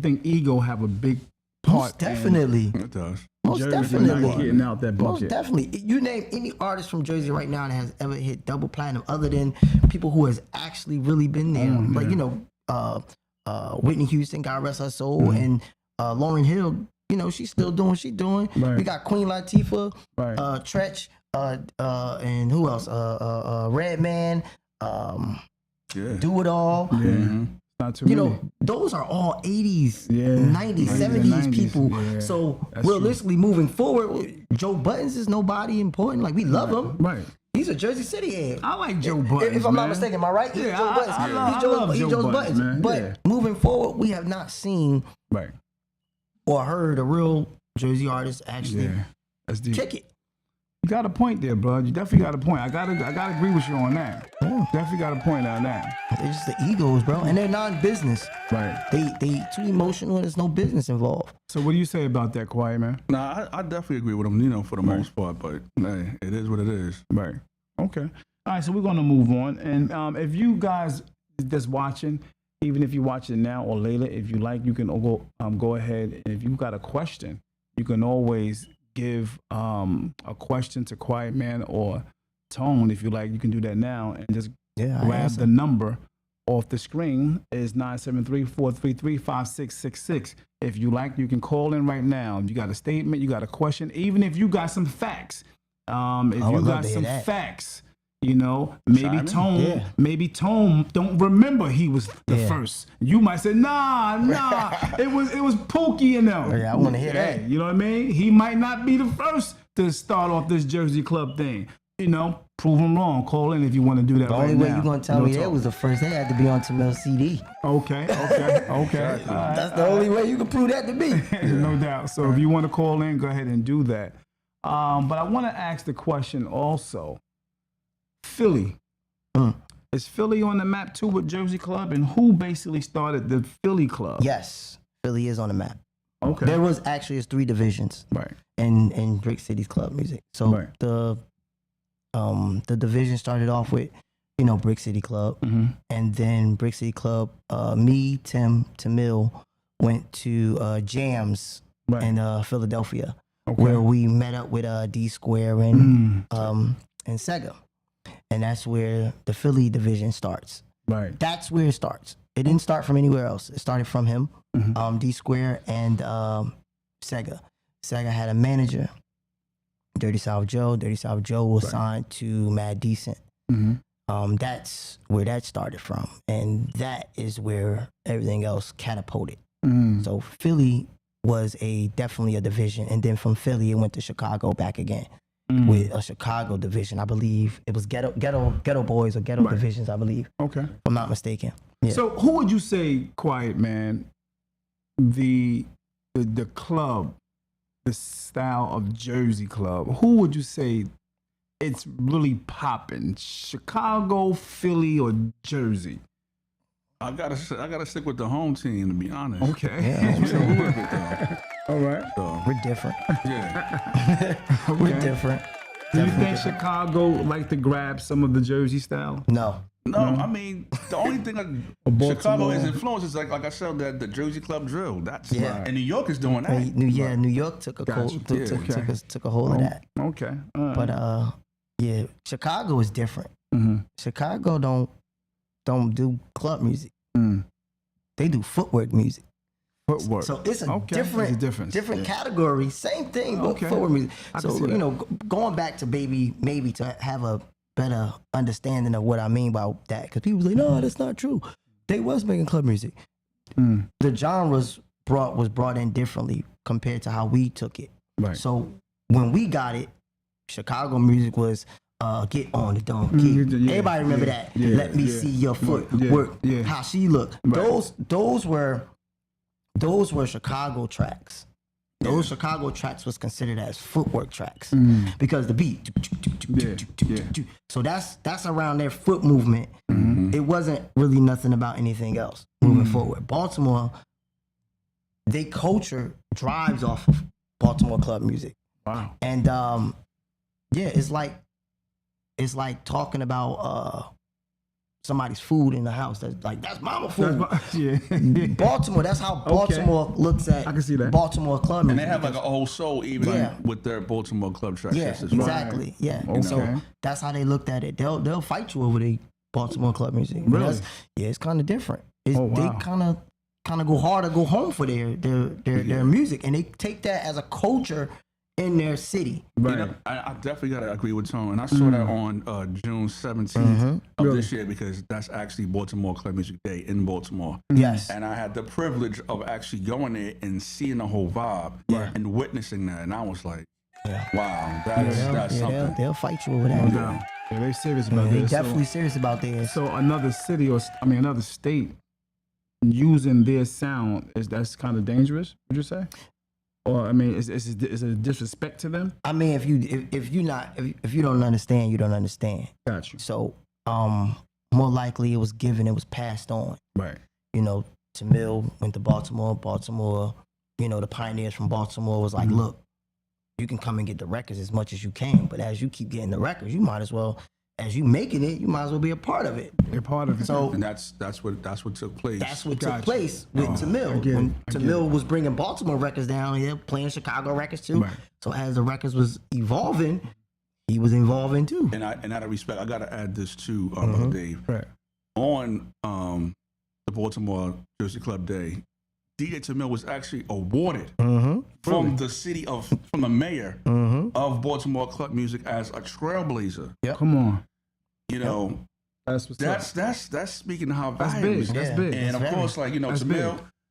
think ego have a big part? Most definitely. It does. Most Jersey definitely. not getting out that Most bucket. definitely. You name any artist from Jersey right now that has ever hit double platinum, other than people who has actually really been there. Like, you know, Whitney Houston, God rest her soul, and Lauryn Hill, you know, she's still doing what she's doing. Right. We got Queen Latifah, Right. Tretch, and who else? Redman, Do It All. Yeah. Not too You many. know, those are all 80s, Yeah. 90s, 70s 90s, people. yeah. So That's realistically, moving forward, Joe Buttons is nobody important. Like, we love him. Right. He's a Jersey City head. I like Joe Buttons. If I'm not man. mistaken, am I right? He's Yeah, Joe Buttons. I love He's Joe Joe's Buttons, man. But Yeah. moving forward, we have not seen Right. or heard a real Jersey artist actually Yeah. That's deep. kick it. You got a point there, bro. You definitely got a point. I gotta agree with you on that. Yeah. Definitely got a point on that. They're just the egos, bro, and they're non-business. Right. They too emotional. And there's no business involved. So what do you say about that, Quiet Man? Nah, I definitely agree with him, you know, for the most part, but hey, it is what it is. Right. Okay. All right. So we're gonna move on, and if you guys that's watching, even if you're watching now or later, if you like, you can go ahead, and if you got a question, you can always give a question to Quiet Man or Tone. If you like, you can do that now, and just grab the number off the screen is 973-433-5666. If you like, you can call in right now. If you got a statement, you got a question, even if you got some facts. If you would love got to hear some that. facts, you know, maybe Chime in. Maybe Tone don't remember he was the first. You might say, nah, it was Pookie and them. Yeah, I wanna hear that. You know what I mean? He might not be the first to start off this Jersey Club thing? You know, prove them wrong. Call in if you want to do that. The right only way now. you're gonna tell me that was the first. They had to be on Tamil's CD. Okay. That's the only way you can prove that to me. No doubt. So if you want to call in, go ahead and do that. But I want to ask the question also. Philly. Is Philly on the map too with Jersey Club? And who basically started the Philly Club? Yes, Philly is on the map. Okay. There was actually 3 divisions. Right. In Brick City's club music. So Right. the division started off with, Brick City Club. And then Brick City Club, me, Tim, Tamil went to Jams in Philadelphia, where we met up with D Square and Sega. And that's where the Philly division starts. Right. That's where it starts. It didn't start from anywhere else. It started from him, D Square and Sega. Sega had a manager, Dirty South Joe. Dirty South Joe was signed to Mad Decent. That's where that started from. And that is where everything else catapulted. So Philly was definitely a division. And then from Philly, it went to Chicago back again with a Chicago division. I believe it was Ghetto Boys or Ghetto Divisions, I believe. Okay. If I'm not mistaken. Yeah. So who would you say, Quietman, the club, the style of Jersey Club, who would you say it's really popping? Chicago, Philly, or Jersey? I gotta stick with the home team, to be honest. Okay. Yeah, All right. So, we're different. yeah. We're different. Do you think Chicago like to grab some of the Jersey style? No. No, I mean, the only thing Chicago is influenced is like I said, that the Jersey Club drill. That's and New York is doing that. New York took a took a hold of that. Okay. But Chicago is different. Chicago don't do club music. They do footwork music. Footwork. So it's a different category. Same thing, but footwork music. So going back to maybe to have a better understanding of what I mean by that, because people say, no, that's not true. They was making club music. The genres was brought in differently compared to how we took it. Right. So when we got it, Chicago music was get on the donkey. Everybody remember that. Let me see your foot work. How she look. Right. Those were Chicago tracks. Those Chicago tracks was considered as footwork tracks because the beat. So that's around their foot movement. It wasn't really nothing about anything else moving forward. Baltimore, they culture drives off of Baltimore club music. Wow. And it's like talking about somebody's food in the house. That's mama food. Baltimore. That's how Baltimore looks at. I can see that. Baltimore club music. And they have like a whole soul even with their Baltimore club tracks. Yeah, exactly. Yeah. And so that's how they looked at it. They'll fight you over the Baltimore club music. Really? It's kind of different. They kind of go hard or go home for their music, and they take that as a culture in their city. Right. I definitely got to agree with Tone. And I saw that on June 17th of this year, because that's actually Baltimore Club Music Day in Baltimore. Yes. And I had the privilege of actually going there and seeing the whole vibe and witnessing that. And I was like, wow, that's something. They'll fight you over that. Yeah, they serious about this. They definitely serious about this. So another city another state using their sound, that's kind of dangerous, would you say? Or is it a disrespect to them? I mean, if you don't understand, you don't understand. Got you. So more likely it was given, it was passed on. Right. Tamil went to Baltimore. Baltimore, the pioneers from Baltimore was like, look, you can come and get the records as much as you can, but as you keep getting the records, you might as well, as you making it, you might as well be a part of it. You're part of it. So and that's what took place. That's what took place with Tamil. When Tamil was bringing Baltimore records down, playing Chicago records too. Right. So as the records was evolving, he was involving too. And out of respect, I got to add this too, Dave. Right. On the Baltimore Jersey Club Day, DJ Tamil was actually awarded from the mayor of Baltimore club music as a trailblazer. Yep. Come on. That's speaking of how valuable. That's big. And of course,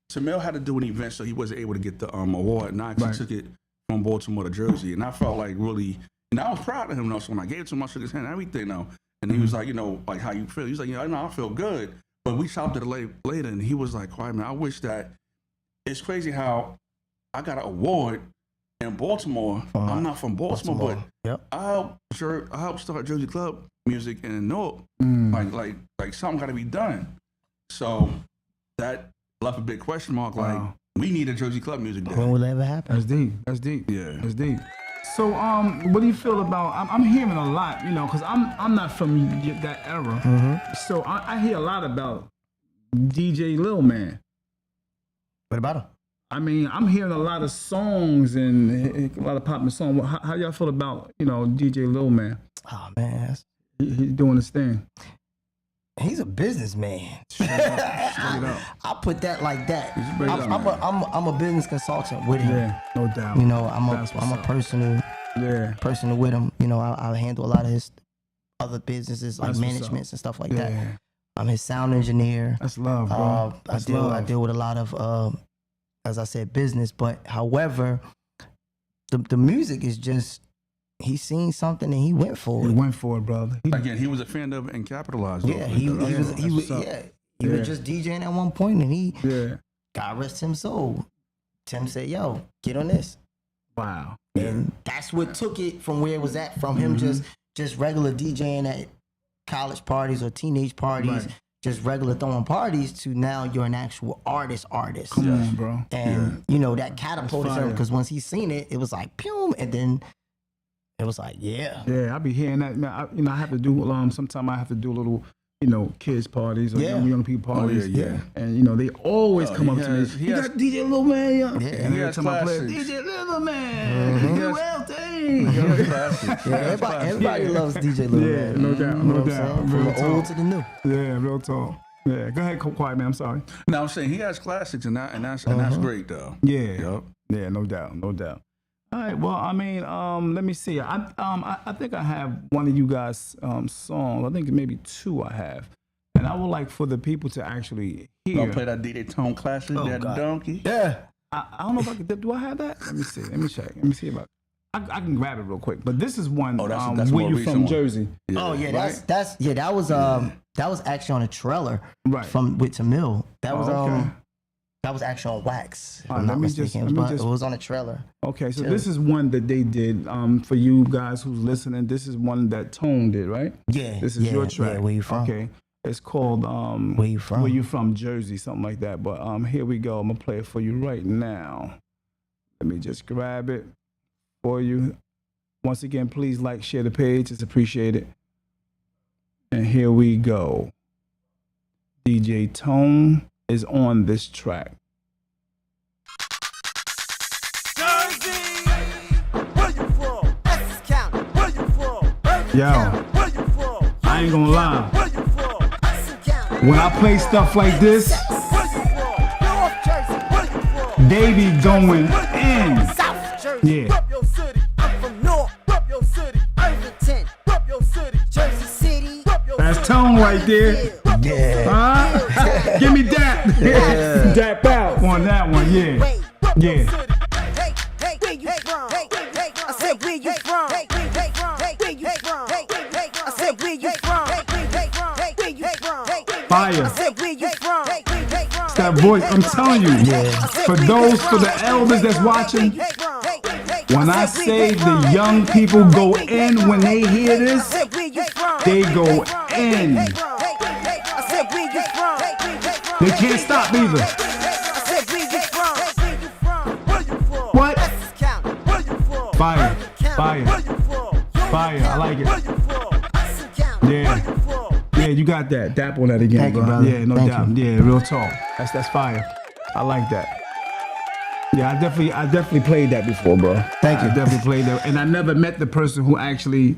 Tamil had to do an event, so he wasn't able to get the award. And I actually took it from Baltimore to Jersey, and I felt like really, and I was proud of him. So when I gave it to him, I shook his hand, everything. And he was like, like how you feel? He was like, I feel good. But we chopped it later, and he was like, Quietman, I wish that. It's crazy how I got an award in Baltimore. I'm not from Baltimore, but I helped start Jersey club music in Newark. Like something got to be done. So that left a big question mark. Like we need a Jersey club music day. When will that ever happen? That's deep. Yeah, that's deep. So what do you feel about? I'm hearing a lot, because I'm not from that era. So I hear a lot about DJ Lil Man. What about him? I mean, I'm hearing a lot of songs and a lot of popular songs. How y'all feel about, DJ Lil Man? Oh, man. He's doing his thing. He's a businessman. Straight up. I'll put that like that. I'm a business consultant with him. Yeah, no doubt. I'm a personal with him. I handle a lot of his other businesses like managements and stuff like that. I'm his sound engineer. That's love, bro. I deal with a lot of, as I said, business. But however, the music is just, he seen something and he went for it. He went for it, brother. Again, he was a fan of it and capitalized. Yeah, he was just DJing at one point and he, God rest his soul. Tim said, "Yo, get on this." Wow. And that's what took it from where it was at, from him just regular DJing at college parties or teenage parties, just regular throwing parties, to now you're an actual artist. Come on, bro. And that catapulted him, because once he seen it, it was like pew, and then it was like I be hearing that, man. I have to do sometimes I have to do a little kids parties or young people parties. And they always come up to me. He got DJ Lil Man, and every time I play DJ Lil Man, everybody loves DJ Lil Man. No doubt. From the old to the new. Yeah, real talk. Yeah, go ahead, Quietman. I'm sorry. No, I'm saying he has classics, and that's great though. Yeah, no doubt. All right, well, I mean, let me see. I think I have one of you guys' songs. I think maybe two I have, and I would like for the people to actually hear. I'll play that D.A.P. Tone classic, that donkey. Yeah. I don't know if I can. Do I have that? Let me see. Let me check. Let me see about. I can grab it real quick. But this is one. That's where you from, one. Jersey? Yeah. Oh yeah, that was actually on a trailer with Tamil. That was okay. That was actually on wax. If All I'm right, not mistaken, but it was on a trailer. Okay, so this is one that they did for you guys who's listening. This is one that Tone did, right? Yeah. This is your track. Yeah, where you from? Okay. It's called Where You From? Where You From, Jersey, something like that. But here we go. I'm gonna play it for you right now. Let me just grab it for you. Once again, please like, share the page. It's appreciated. And here we go. DJ Tone is on this track. Jersey, where you from? Essex County, where you from? Yo, where you from? I ain't gonna lie. Where you from? Essex County. When I play stuff like this, Where you from? North Jersey, where you from? they be going in. South Jersey, Yeah. rep your city. I'm from North, rep your city. Irvington, rep your city. Jersey City, rep your That's city. Tone right there. Yeah. Huh? Give me that. Dap out on that one, yeah. Wait, rep your Yeah. city. Hey, where you from? I said, where you from? Where you from? I said, where you from? Where you from? Fire. I said, where you from? It's that voice, I'm telling you. For the elders that's watching, when I say the young people go in when they hear this, they go in. They can't stop either. What? Fire. I like it. Yeah, you got that. Dap on that again, Thank bro. you, brother. Yeah, no Thank doubt. you. Yeah, real talk. That's fire. I like that. Yeah, I definitely played that before, bro. Thank you. I definitely played that, and I never met the person who actually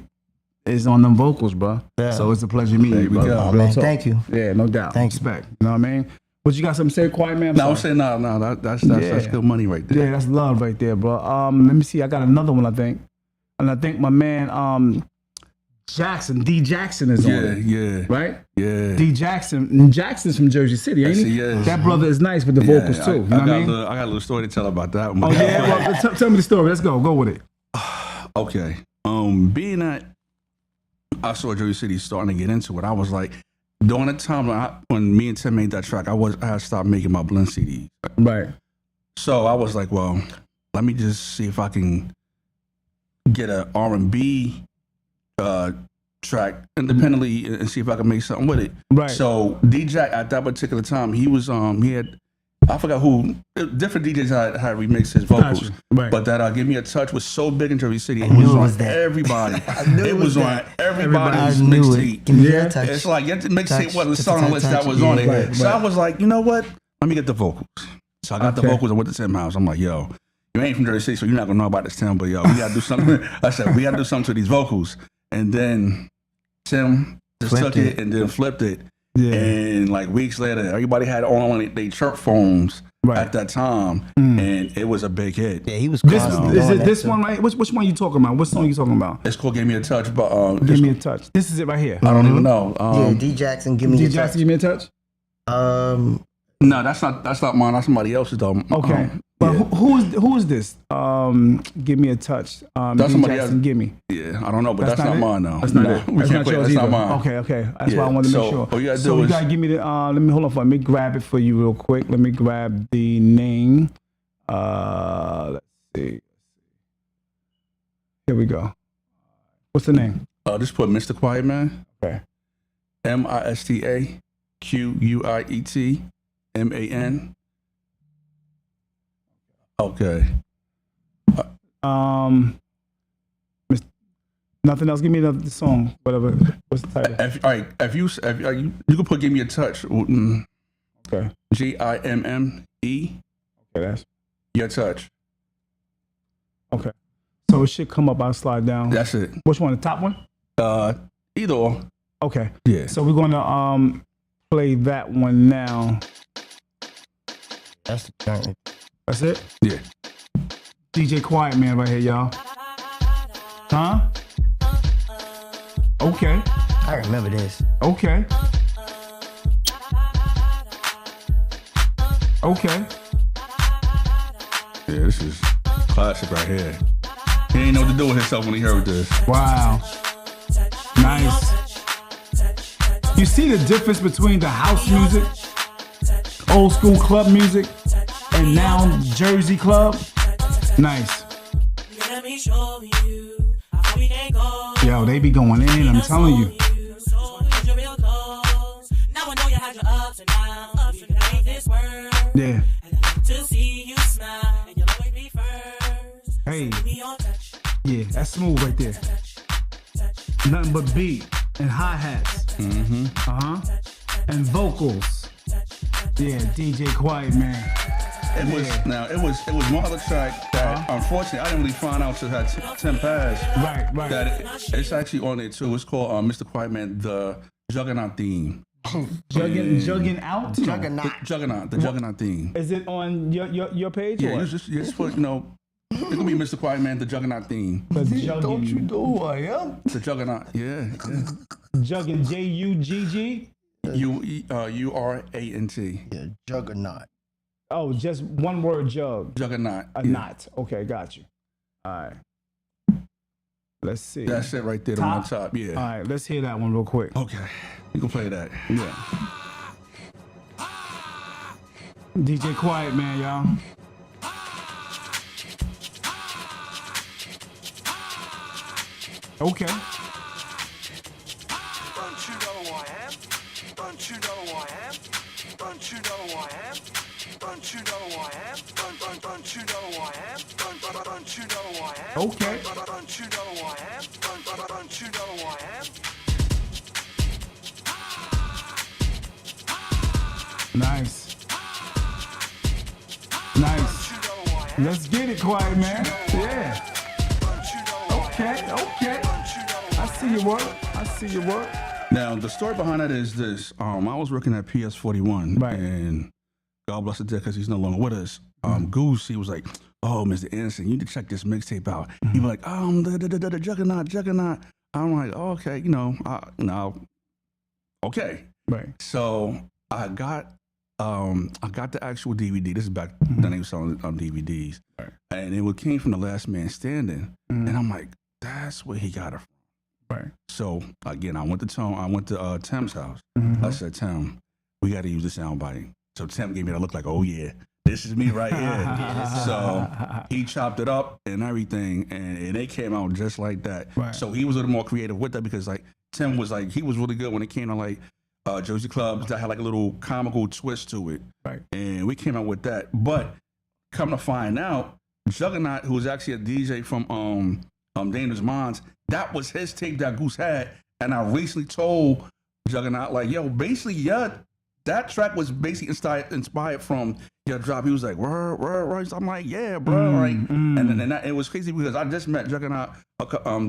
is on them vocals, bro. Yeah. So it's a pleasure meeting you, brother. go. Oh, Real man, talk. thank you. Yeah, no doubt. Thank you. Respect. You know what I mean? But you got something to say, Quietman? No, I'm saying no. That's good money right there. Yeah, that's love right there, bro. Let me see. I got another one, I think. And I think my man Jackson. D. Jackson is on it. Yeah. Right? Yeah. D. Jackson. And Jackson's from Jersey City, ain't he? Yes. That brother is nice with the vocals too. You know what I mean? I got a little story to tell about that one. Oh yeah. Well, tell me the story. Let's go. Go with it. Okay. Being that I saw Jersey City starting to get into it, I was like, during the time when me and Tim made that track, I had stopped making my blend CDs. Right. So I was like, well, let me just see if I can get a R&B track independently and see if I can make something with it. Right. So DJ at that particular time, he was he had, I forgot who, different DJs had remixed his vocals. Gotcha. Right. But that Give Me a Touch was so big in Jersey City. I It knew was it on was that. everybody. knew It was on that. everybody's I knew mixtape. it. Give me Yeah. that touch. It's like your mixtape Touch, wasn't the touch, song touch, list that touch. was on it. Yeah, So right. I was like, you know what? Let me get the vocals. So I got the Okay. vocals and went to Tim house. I'm like, yo, you ain't from Jersey City, so you're not gonna know about this town, but yo, we gotta do something. I said, we gotta do something to these vocals. And then Tim just Flipped took it it. and then flipped it. Yeah. And like weeks later, everybody had on their chirp phones Right. at that time, and it was a big hit. Yeah, he was This constantly is doing it. that This too. one right? Which one you talking about? What song you talking about? It's called "Give Me a Touch," but Give me a touch. This is it right here. I don't even know. Yeah, D Jackson, give me D. your Jackson, touch. give me a touch. No, that's not mine. That's somebody else's though. Okay. But yeah. who is this? Give me a touch. That's D. somebody Jackson, else. give me. Yeah, I don't know, but that's not it? mine though. That's not No, it. we That's can't not play. yours That's either. not mine. Okay. That's Yeah, why I wanted to so make sure. all you gotta so do you is- gotta give me the. Let me hold on for. Let me grab it for you real quick. Let me grab the name. Let's see. Here we go. What's the name? Just put Mr. Quietman. Okay. MistaQuietman. Okay. Nothing else. Give me the song. Whatever. What's the title? If you can put "Give Me a Touch." Okay. GIMME. Okay. That's Your touch. okay. So it should come up. I'll slide down. That's it. Which one? The top one? Either or. Okay. Yeah. So we're gonna play that one now. That's the joint. That's it. Yeah. DJ Quietman right here, y'all. Huh? Okay. I remember this. Okay. Okay. Yeah, this is classic right here. He ain't know what to do with himself when he heard this. Wow. Nice. You see the difference between the house music, old school club music, and now Jersey club? Nice. Yo, they be going in, I'm telling you. Yeah. Hey. Yeah, that's smooth right there. Nothing but beat and hi-hats. And vocals. Yeah, DJ Quietman. It was one other track that unfortunately I didn't really find out till that 10 passed. Right. That it's actually on there too. It's called Mr. Quietman, the Juggernaut theme. Jugging out? Juggernaut. The Juggernaut theme. Is it on your page? Yeah, or? you just put, it could be Mr. Quietman, the Juggernaut theme. Don't you know who I am? The Juggernaut, yeah. Jugging, Juggg? Urant. Yeah, Juggernaut. Oh, just one word, jug. Juggernaut. A yeah. knot. Okay, got you. All right. Let's see. That's it right there on top, yeah. All right, let's hear that one real quick. Okay, you can play that. Yeah. DJ Quietman, y'all. Okay. Don't you know who I am? Don't you know who I am? Don't you know who I am? Don't you know who I am? Don't you know who I am? Don't you know who I am? Okay. Don't you know who I am? Don't you know who I am? Nice. Nice. Don't you know who I am? Let's get it, Quietman. Yeah. Don't you know who I am? Okay. Don't you know who I see your work. Now, the story behind that is this. I was working at PS41, Right. and God bless the dead because he's no longer with us. Goose, he was like, "Oh, Mr. Anderson, you need to check this mixtape out." He was like, the Juggernaut. I'm like, oh, okay, okay. Right. So I got the actual DVD. This is back then they were selling DVDs, Right. and it came from The Last Man Standing, Mhm. and I'm like, that's where he got it from. Right. So again, I went to Tim's house. Mhm. I said, Tim, we got to use the sound bite. So Tim gave me a look like, oh yeah, this is me right here. So he chopped it up and everything, and it came out just like that. Right. So he was a little more creative with that because like Tim was like, he was really good when it came to like Jersey clubs that had like a little comical twist to it. Right. And we came out with that. But come to find out, Juggernaut, who was actually a DJ from Dangerous Minds, that was his tape that Goose had. And I recently told Juggernaut, like, yo, basically, that track was basically inspired from your drop. He was like, word. I'm like, yeah, bro. And then it was crazy because I just met Juggernaut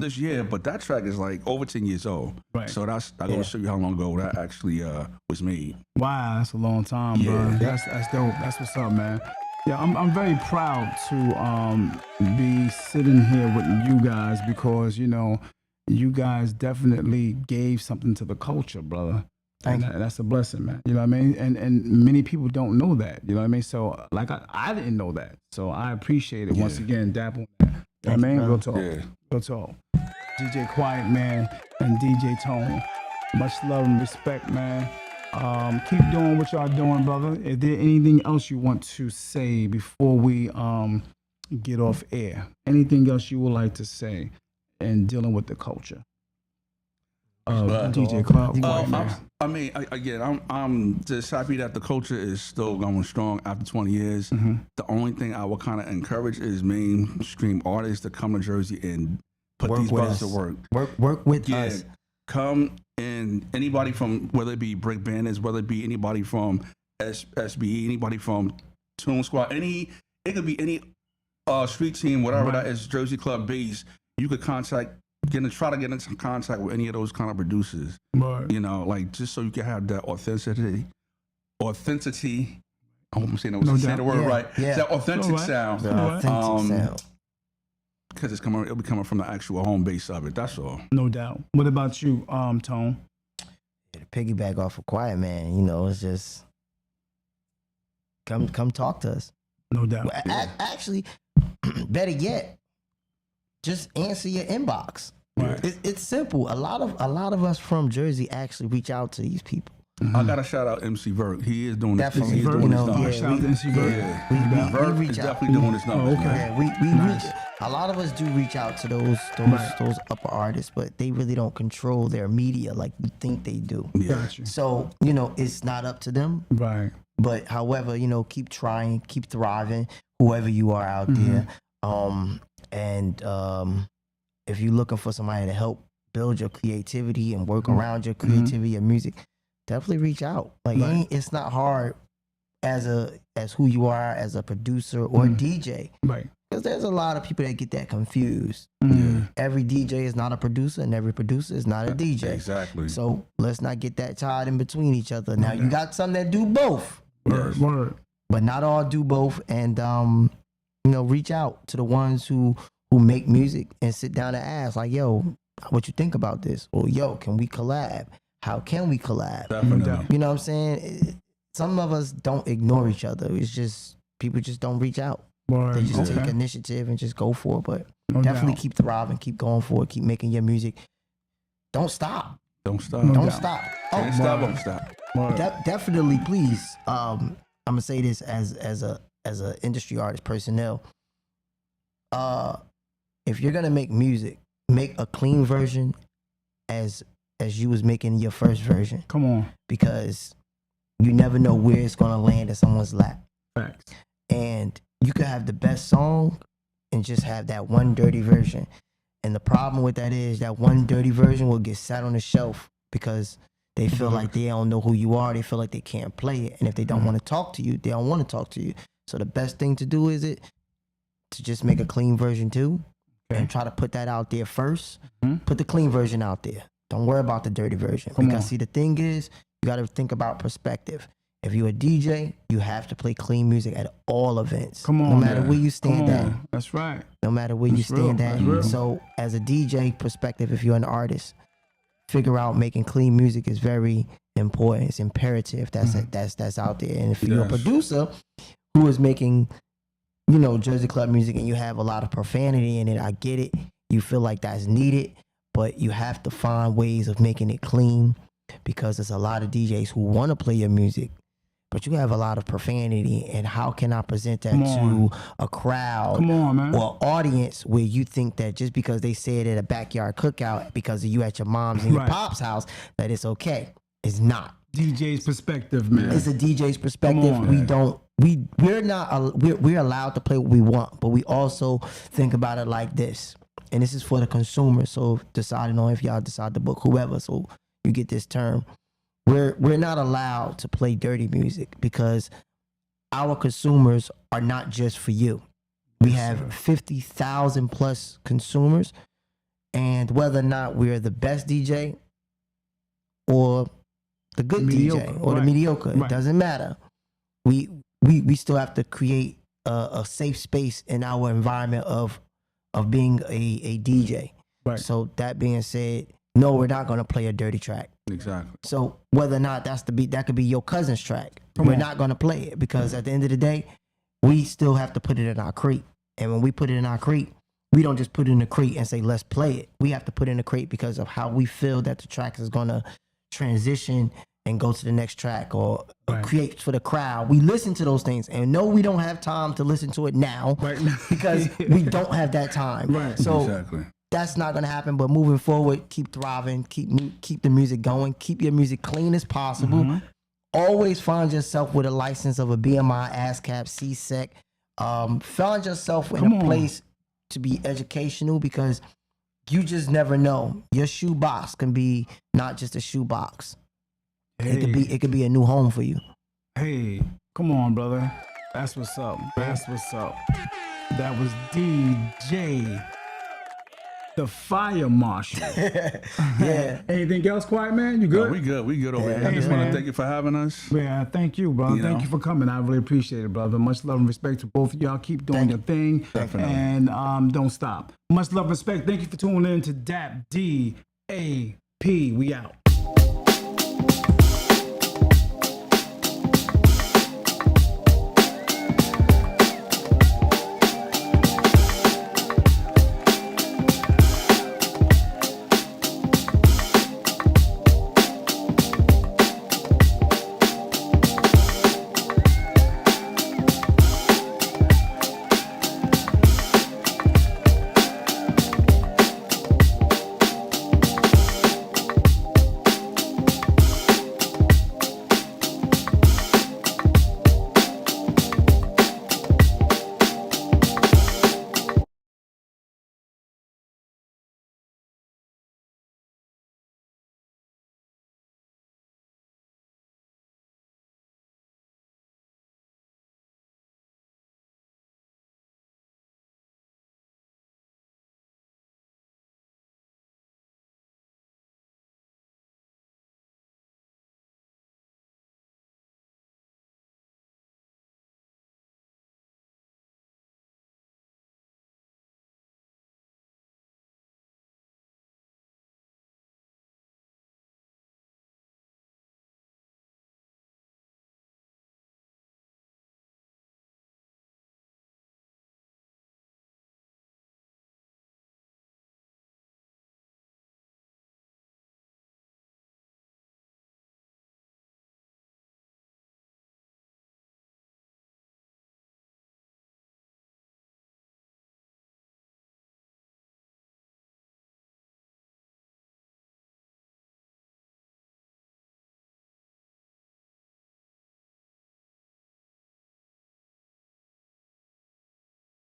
this year, but that track is like over 10 years old. Right. So I got to show you how long ago that actually was made. Wow, that's a long time, bro. That's dope. That's what's up, man. Yeah, I'm very proud to be sitting here with you guys because you guys definitely gave something to the culture, brother. And that's a blessing, man. You know what I mean? And many people don't know that. You know what I mean? So like I didn't know that. So I appreciate it once again, DAP on that. You know what I mean? Real talk. Yeah. Real talk. DJ Quietman and DJ Tone. Much love and respect, man. Keep doing what y'all doing, brother. Is there anything else you want to say before we get off air? Anything else you would like to say in dealing with the culture? DJ Quietman. I mean, again, I'm just happy that the culture is still going strong after 20 years. Mm-hmm. The only thing I will kind of encourage is mainstream artists to come to Jersey and put Work these with brothers us. to work. Work with us. Come and anybody from, whether it be Brick Bandits, whether it be anybody from SBE, anybody from Tune Squad, it could be any street team, whatever that is, Jersey Club base, you could try to get into contact with any of those kind of producers. Right. Like just so you can have that authenticity. I hope I'm saying the word right. Yeah. It's that authentic sound. The authentic sound. Because it'll be coming from the actual home base of it. That's all. No doubt. What about you, Tone? To piggyback off of Quietman, it's just come talk to us. No doubt. Actually, better yet, just answer your inbox. Right. It's simple. A lot of us from Jersey actually reach out to these people. I gotta shout out MC Vert. He is doing this. Definitely. He's doing this stuff. Shout out to MC Vert. Yeah. Vert we is reach out. definitely doing this numbers. Oh, okay. man. Yeah, we Nice. reach. A lot of us do reach out to those upper artists, but they really don't control their media like we think they do. Yeah. Got you. So it's not up to them. Right. But however, keep trying, keep thriving, whoever you are out there. If you're looking for somebody to help build your creativity and work around your creativity and music, definitely reach out. Like it's not hard as who you are as a producer or DJ. Right. Because there's a lot of people that get that confused. Every DJ is not a producer, and every producer is not a DJ. Exactly. So let's not get that tied in between each other. Now you got some that do both, Word. but not all do both. And reach out to the ones who make music and sit down and ask, like, yo, what you think about this? Or yo, can we collab? How can we collab? Definitely. You know what I'm saying? Some of us don't ignore each other. It's just people just don't reach out. Word. They just Okay. take initiative and just go for it. But No definitely doubt. keep thriving, keep going for it, keep making your music. Don't stop. Don't stop. No Don't doubt. stop. Can't stop. Don't stop. Word. Definitely, please. I'm gonna say this as a industry artist personnel. If you're gonna make music, make a clean version as you was making your first version, Come on. because you never know where it's gonna land in someone's lap. Facts. And you could have the best song and just have that one dirty version. And the problem with that is that one dirty version will get sat on the shelf because they feel like they don't know who you are. They feel like they can't play it. And if they don't want to talk to you, they don't want to talk to you. So the best thing to do is to just make a clean version too, and try to put that out there first. Put the clean version out there. Don't worry about the dirty version. Come because on. see, the thing is, you got to think about perspective. If you're a DJ, you have to play clean music at all events. Come on, no matter man. where you stand at. That's right. No matter where you That's real. stand That's real. at. So, as a DJ perspective, if you're an artist, figure out making clean music is very important. It's imperative. That's out there. And if you're a producer who is making, you know, Jersey Club music and you have a lot of profanity in it, I get it. You feel like that's needed, but you have to find ways of making it clean, because there's a lot of DJs who want to play your music, but you have a lot of profanity, and how can I present that to a crowd Come on, man. or audience where you think that just because they say it at a backyard cookout because of you at your mom's and your Right. pop's house that it's okay? It's not. DJ's perspective, man. It's a DJ's perspective. Come on, We man. don't. We're allowed to play what we want, but we also think about it like this, and this is for the consumer. So deciding on if y'all decide to book whoever, so you get this term. We're not allowed to play dirty music because our consumers are not just for you. We have 50,000 plus consumers, and whether or not we're the best DJ or the good Mediocre, DJ or the right. mediocre, Right. it doesn't matter. We still have to create a safe space in our environment of being a DJ. Right. So that being said, no, we're not going to play a dirty track. Exactly. So whether or not that could be your cousin's track, we're not going to play it, because at the end of the day, we still have to put it in our crate. And when we put it in our crate, we don't just put it in the crate and say, let's play it. We have to put it in the crate because of how we feel that the track is going to transition and go to the next track or Right. create for the crowd. We listen to those things, and no, we don't have time to listen to it now Right. because we don't have that time. Right. So Exactly. that's not going to happen. But moving forward, keep thriving, keep the music going, keep your music clean as possible. Mm-hmm. Always find yourself with a license of a BMI, ASCAP, CSEC. Find yourself in Come a on. place to be educational, because you just never know. Your shoebox can be not just a shoebox. It could be a new home for you. Hey, come on, brother. That's what's up. That's what's up. That was DJ, the Fire Marshal. Yeah. Anything else, Quietman? You No, good? we good. We good over Yeah, here. I just man. want to thank you for having us. Yeah, thank you, brother. You Thank know? you for coming. I really appreciate it, brother. Much love and respect to both of y'all. Keep doing your thing. Definitely. And don't stop. Much love and respect. Thank you for tuning in to DAP, D.A.P. We out.